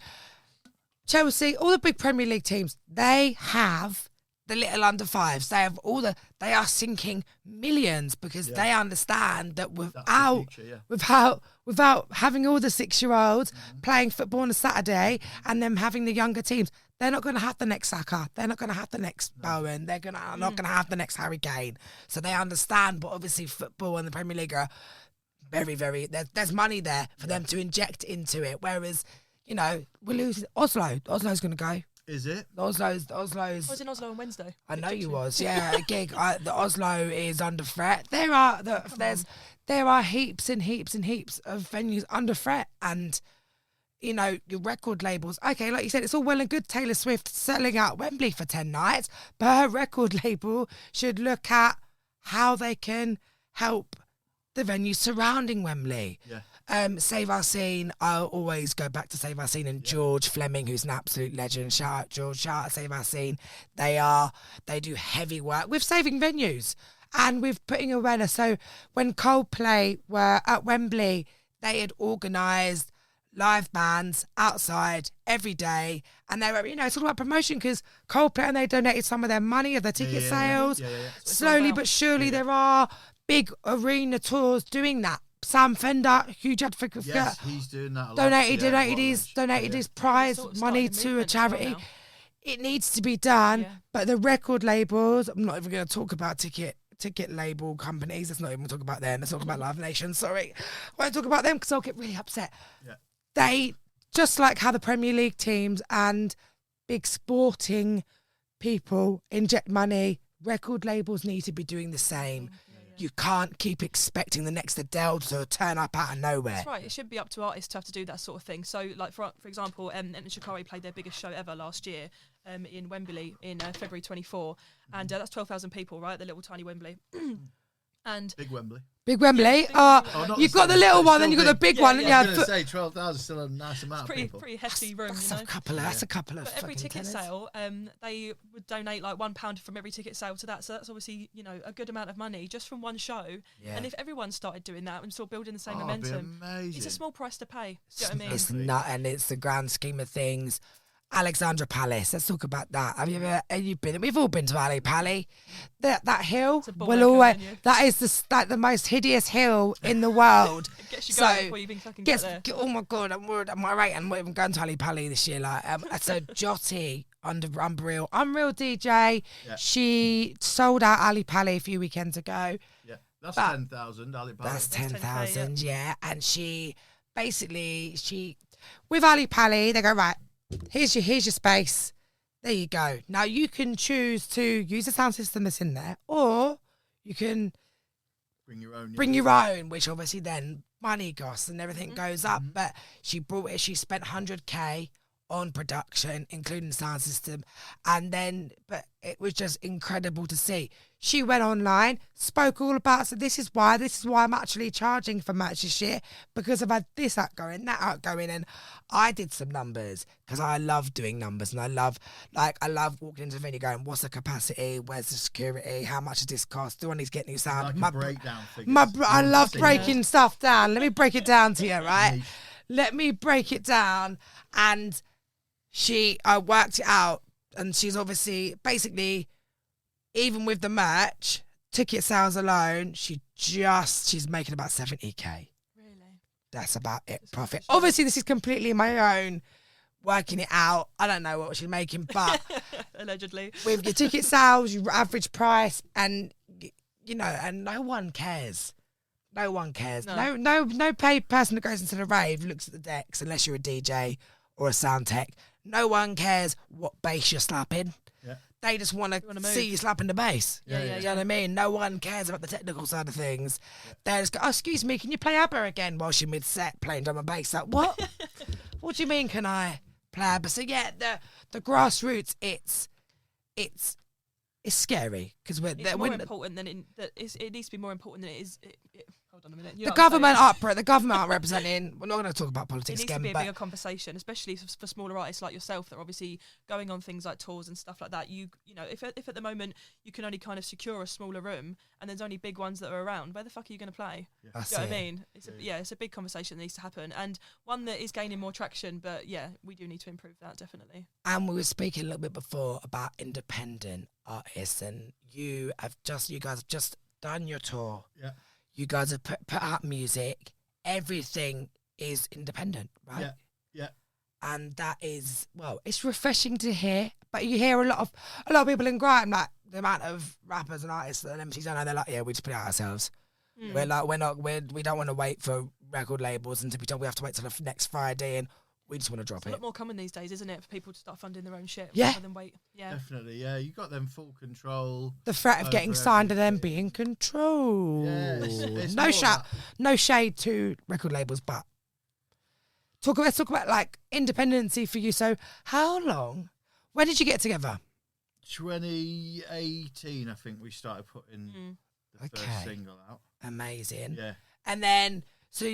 Chelsea, all the big Premier League teams, they have the little under fives, they are sinking millions because they understand that without having all the 6-year-olds playing football on a Saturday and them having the younger teams, they're not going to have the next Saka. They're not going to have the next Bowen. They're not going to have the next Harry Kane. So they understand, but obviously football and the Premier League are very, very, there's money there for them to inject into it. Whereas, you know, we're losing Oslo. Oslo's going to go. Is it? Oslo's. I was in Oslo on Wednesday. I know you was, yeah. A gig. The Oslo is under threat. There are heaps and heaps and heaps of venues under threat, and you know your record labels. Okay, like you said, it's all well and good Taylor Swift selling out Wembley for 10 nights, but her record label should look at how they can help the venues surrounding Wembley. Yeah. Save Our Scene, I'll always go back to Save Our Scene and George Fleming, who's an absolute legend. Shout out George, shout out Save Our Scene. They do heavy work with saving venues and with putting awareness. So when Coldplay were at Wembley, they had organised live bands outside every day, and they were, you know, it's all about promotion because Coldplay, and they donated some of their money of their ticket sales. Slowly but surely there are big arena tours doing that. Sam Fender, huge advocate. Yes, he's doing that a lot. Donated his prize money to a charity. It needs to be done, but the record labels, I'm not even going to talk about ticket label companies. Let's not even talk about them. Let's talk about Live Nation. Sorry. I won't talk about them because I'll get really upset. Yeah. They, just like how the Premier League teams and big sporting people inject money, record labels need to be doing the same. You can't keep expecting the next Adele to turn up out of nowhere. That's right. It should be up to artists to have to do that sort of thing. So, like for example, Enter Shikari played their biggest show ever last year in Wembley in February 24, and that's 12,000 people, right? The little tiny Wembley. And Big Wembley. Big Wembley. You've got the little one, then you've got the big one. I was going to say 12,000 is still a nice amount of people. Pretty hefty room. That's you know? a couple of. But every ticket tenors. sale, they would donate like £1 from every ticket sale to that. So that's obviously, you know, a good amount of money just from one show. Yeah. And if everyone started doing that and sort of building the same momentum, it's a small price to pay. Do you know what I mean? It's not, and it's the grand scheme of things. Alexandra Palace. Let's talk about that. Have you been? We've all been to Ali Pali. That hill will always. That is the most hideous hill in the world. It gets you going before you even fucking get there. Oh my god! I'm worried. I'm not even going to Ali Pali this year. Like, so Jotty under Unreal DJ. Yeah. She sold out Ali Pali a few weekends ago. Yeah, that's 10,000. Ali Pali. That's 10,000. Yeah, and she with Ali Pali, they go right. Here's your space. There you go. Now you can choose to use the sound system that's in there, or you can bring your own, which obviously then money costs and everything goes up. But she brought it. She spent 100K on production, including the sound system, but it was just incredible to see. She went online, spoke all about, so this is why I'm actually charging for merch this year, because I've had this outgoing, that outgoing, and I did some numbers because I love doing numbers, and I love walking into the venue going, what's the capacity, where's the security, how much does this cost, do I need to get new sound? Like breakdown figures. I love breaking stuff down. Let me break it down to you, right? Let me break it down. And I worked it out, and she's obviously, basically, even with the merch, ticket sales alone, she's making about 70K. Really? That's about it, profit. Obviously, this is completely my own, working it out. I don't know what she's making, but allegedly, with your ticket sales, your average price, and you know, and no one cares. No one cares. No paid person that goes into the rave looks at the decks unless you're a DJ or a sound tech. No one cares what bass you're slapping. Yeah. They just want to see you slapping the bass. You know what I mean? No one cares about the technical side of things. Yeah. They just go, oh, excuse me, can you play ABBA again while she's mid-set playing drum and bass? Like, what? What do you mean, can I play ABBA? So, yeah, the grassroots, it's scary. Because it's more important than it needs to be more important than it is. hold on a minute. The government aren't representing. We're not going to talk about It politics needs again. to be a but bigger conversation, especially for smaller artists like yourself that are obviously going on things like tours and stuff like that. You know, if at the moment you can only kind of secure a smaller room and there's only big ones that are around, where the fuck are you going to play? That's Do you know what I it. mean? It's a big conversation that needs to happen, and one that is gaining more traction. But yeah, we do need to improve that, definitely. And we were speaking a little bit before about independent artists, and you guys have just done your tour. Yeah. You guys have put out music. Everything is independent, right? Yeah. Yeah. And that is, well, it's refreshing to hear. But you hear a lot of people in grime, like the amount of rappers and artists and MCs I know, they're like, yeah, we just put it out ourselves. We're like, we don't want to wait for record labels and to be told we have to wait till the next Friday, and we just want to drop It's a it. lot more common these days, isn't it, for people to start funding their own shit Yeah. rather than wait. Yeah. Definitely, yeah. You got them full control. The threat of getting over signed and then everything. being controlled. Yeah, it's no more shade, that. no shade to record labels, but let's talk about like independency for you. So, when did you get together? 2018, I think we started putting the first Okay. single out. Amazing. Yeah. And then, so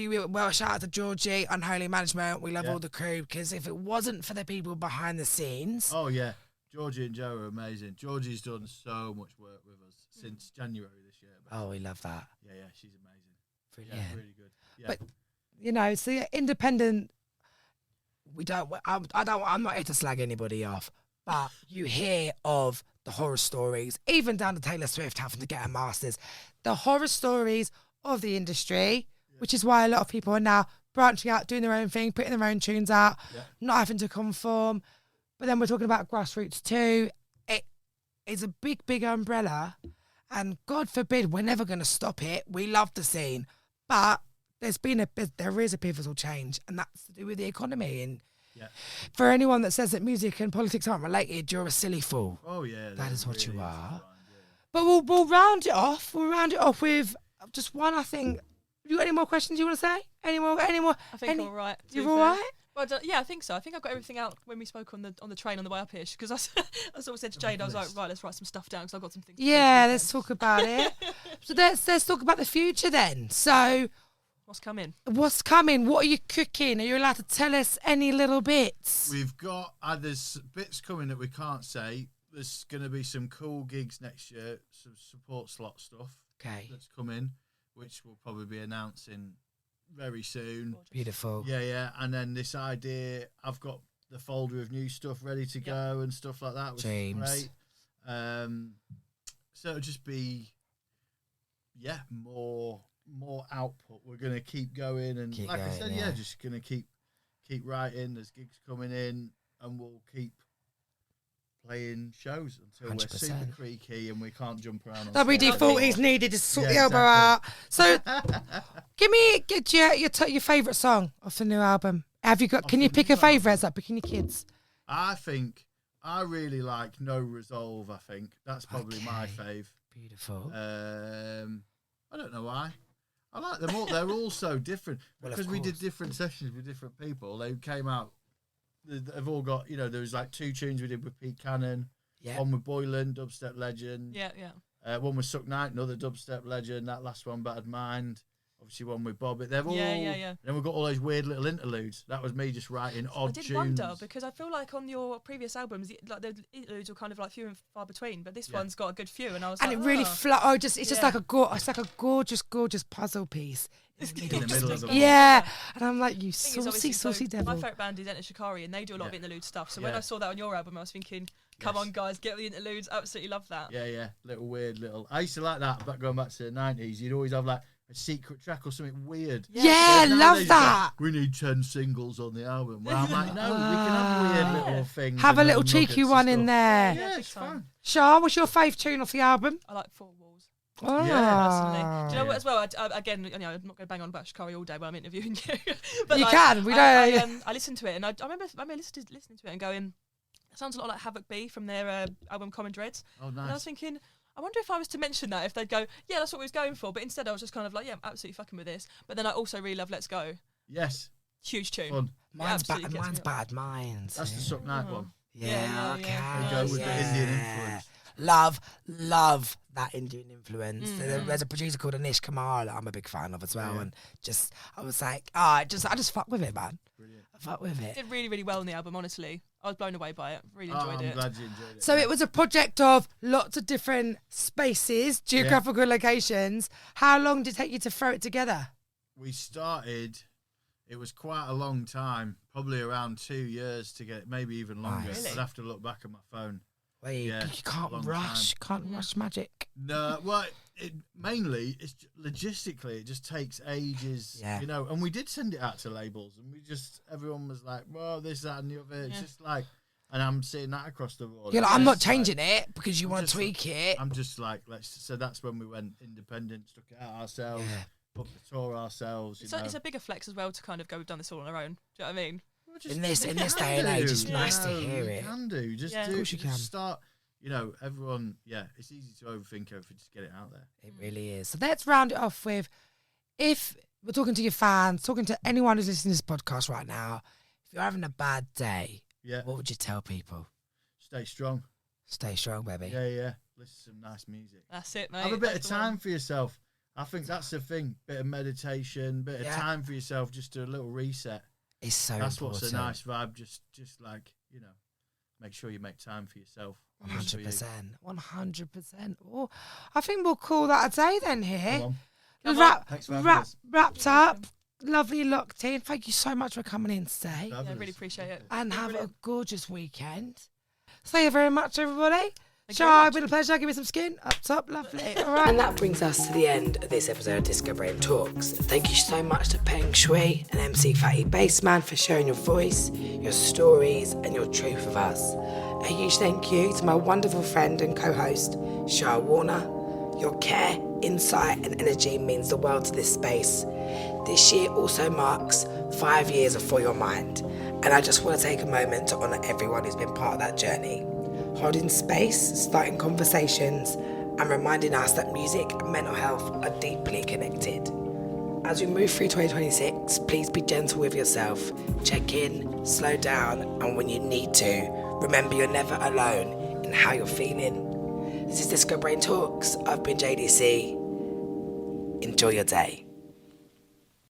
shout out to Georgie, Unholy Management. We love Yeah. all the crew, because if it wasn't for the people behind the scenes, Oh yeah, Georgie and Joe are amazing. Georgie's done so much work with us since January this year. oh, we love that. Yeah, she's amazing. Brilliant. Yeah, really good. Yeah. But so yeah, independent. I'm not here to slag anybody off, but you hear of the horror stories, even down to Taylor Swift having to get her masters, the horror stories of the industry, which is why a lot of people are now branching out, doing their own thing, putting their own tunes out, not having to conform. But then we're talking about grassroots too. It is a big, big umbrella, and God forbid we're never going to stop it. We love the scene, but there is a pivotal change, and that's to do with the economy. And for anyone that says that music and politics aren't related, you're a silly fool. Oh yeah, That is what you are. Blind, But we'll round it off. We'll round it off with just one. I think. You got any more questions you want to say? Any more? I think all right. to be You're all fair. right? Well, I think so. I think I got everything out when we spoke on the train on the way up here. Because I sort of said to Jade, I was like, right, let's write some stuff down because I've got some things. to Yeah, do let's talk about it. So let's talk about the future then. So What's coming? what's coming? What are you cooking? Are you allowed to tell us any little bits? We've got there's bits coming that we can't say. There's going to be some cool gigs next year, some support slot stuff Okay, that's coming, which we'll probably be announcing very soon. beautiful. Yeah, and then this idea, I've got the folder of new stuff ready to go and stuff like that, which James. is great. So it'll just be, more output. We're gonna keep going, and Keep like I going, said, yeah. just gonna keep writing. There's gigs coming in, and we'll keep playing shows until we're 100%. super creaky and we can't jump around. On stage. WD-40 is needed to sort Yeah, the elbow out. exactly. So, get your favourite song off the new album. Have you got? Can Off you the pick a new album? favourite? Is that picking your kids? I think I really like No Resolve. I think that's probably my Okay. fave. Beautiful. I don't know why. I like them all. They're all so different Well, of because we did course. different sessions with different people. They came out. They've all got, there was like 2 tunes we did with Pete Cannon, Yeah. one with Boylan, dubstep legend. Yeah. One with Suck Knight, another dubstep legend. That last one, Battered Mind. Obviously, one with Bob. They've all. Yeah. Then we've got all those weird little interludes. That was me just writing odd I did tunes. wonder because I feel like on your previous albums, like the interludes were kind of like few and far between, but this one's got a good few, and I was And like, it really it's just Yeah. like a gorgeous puzzle piece. in the middle of the Yeah, and I'm like, you Thing is, saucy obviously, devil. My favourite band is Enter Shikari, and they do a lot of Yeah. interlude stuff. So when Yeah. I saw that on your album, I was thinking, come Yes. on, guys, get the interludes. Absolutely love that. Yeah. Little weird little. I used to like that. But going back to the 90s, you'd always have like a secret track or something weird. Yeah, Whereas love nowadays it's like, that. we need 10 singles on the album. Well, I'm like, no, we can have weird little things. Have a and little little cheeky nuggets one and in stuff. there. Yeah, big it's time. fun. Shah, what's your fave tune off the album? I like Four Walls. Oh. Personally. Do you know Yeah. what as well? I, again, I'm not going to bang on about Shikari all day while I'm interviewing you. But You like, can, we I listened to it, and I remember listening to it and going, it sounds a lot like Havoc B from their album Common Dreads. Oh, And I was nice. thinking, I wonder if I was to mention that, if they'd go, yeah, that's what we was going for. But instead, I was just kind of like, yeah, I'm absolutely fucking with this. But then I also really love Let's Go. Yes, Huge tune. fun. Mine's absolutely gets me up. bad minds. That's the Suck Night one. Yeah, Yeah, okay. yeah. We go with the yeah. Indian influence. love that Indian influence. There's a producer called Anish Kumar that I'm a big fan of as well, and I was like, I just fuck with it, man. Brilliant. I fuck with it. It did really, really well on the album, honestly. I was blown away by it. Really enjoyed it. I'm glad you enjoyed it. So it was a project of lots of different spaces, geographical locations. How long did it take you to throw it together? We started, it was quite a long time, probably around 2 years to get, maybe even longer. Nice. I'd have to look back at my phone. Wait, Yeah, you can't long rush. Can't rush magic. No, well, mainly, it's logistically, it just takes ages, you know. And we did send it out to labels, and everyone was like, well, this, that, and the other. It's just like, and I'm seeing that across the board. You're like, I'm not changing it because you want to tweak it. I'm just like, so that's when we went independent, stuck it out ourselves, booked the tour ourselves. It's a bigger flex as well to kind of go, we've done this all on our own. Do you know what I mean? In this day and age, it's nice to hear it. You can do. Just do. Of course you can. Start. You know, everyone. Yeah, it's easy to overthink everything. Just get it out there. It really is. So let's round it off with, if we're talking to your fans, talking to anyone who's listening to this podcast right now, if you're having a bad day, what would you tell people? Stay strong. Stay strong, baby. Yeah. Listen to some nice music. That's it, mate. Have a bit of time for yourself. I think that's the thing. Bit of meditation, bit of time for yourself, just do a little reset. It's so That's important. what's a nice vibe. Just like, you know, make sure you make time for yourself. 100%. 100%. Oh, I think we'll call that a day then here. Wrapped up. Lovely locked in. Thank you so much for coming in today. Fabulous. Yeah, I really appreciate it. And have a gorgeous weekend. Thank you very much, everybody. Thank Char, you it's been a pleasure. Give me some skin. Up top. Lovely. All right. And that brings us to the end of this episode of Discobrain Talks. Thank you so much to Pengshui and MC Fatty Bassman for sharing your voice, your stories, and your truth with us. A huge thank you to my wonderful friend and co-host, Char Warner. Your care, insight, and energy means the world to this space. This year also marks 5 years of For Your Mind, and I just want to take a moment to honour everyone who's been part of that journey. Holding space, starting conversations, and reminding us that music and mental health are deeply connected. As we move through 2026, please be gentle with yourself. Check in, slow down, and when you need to, remember you're never alone in how you're feeling. This is Discobrain Talks. I've been JDC. Enjoy your day.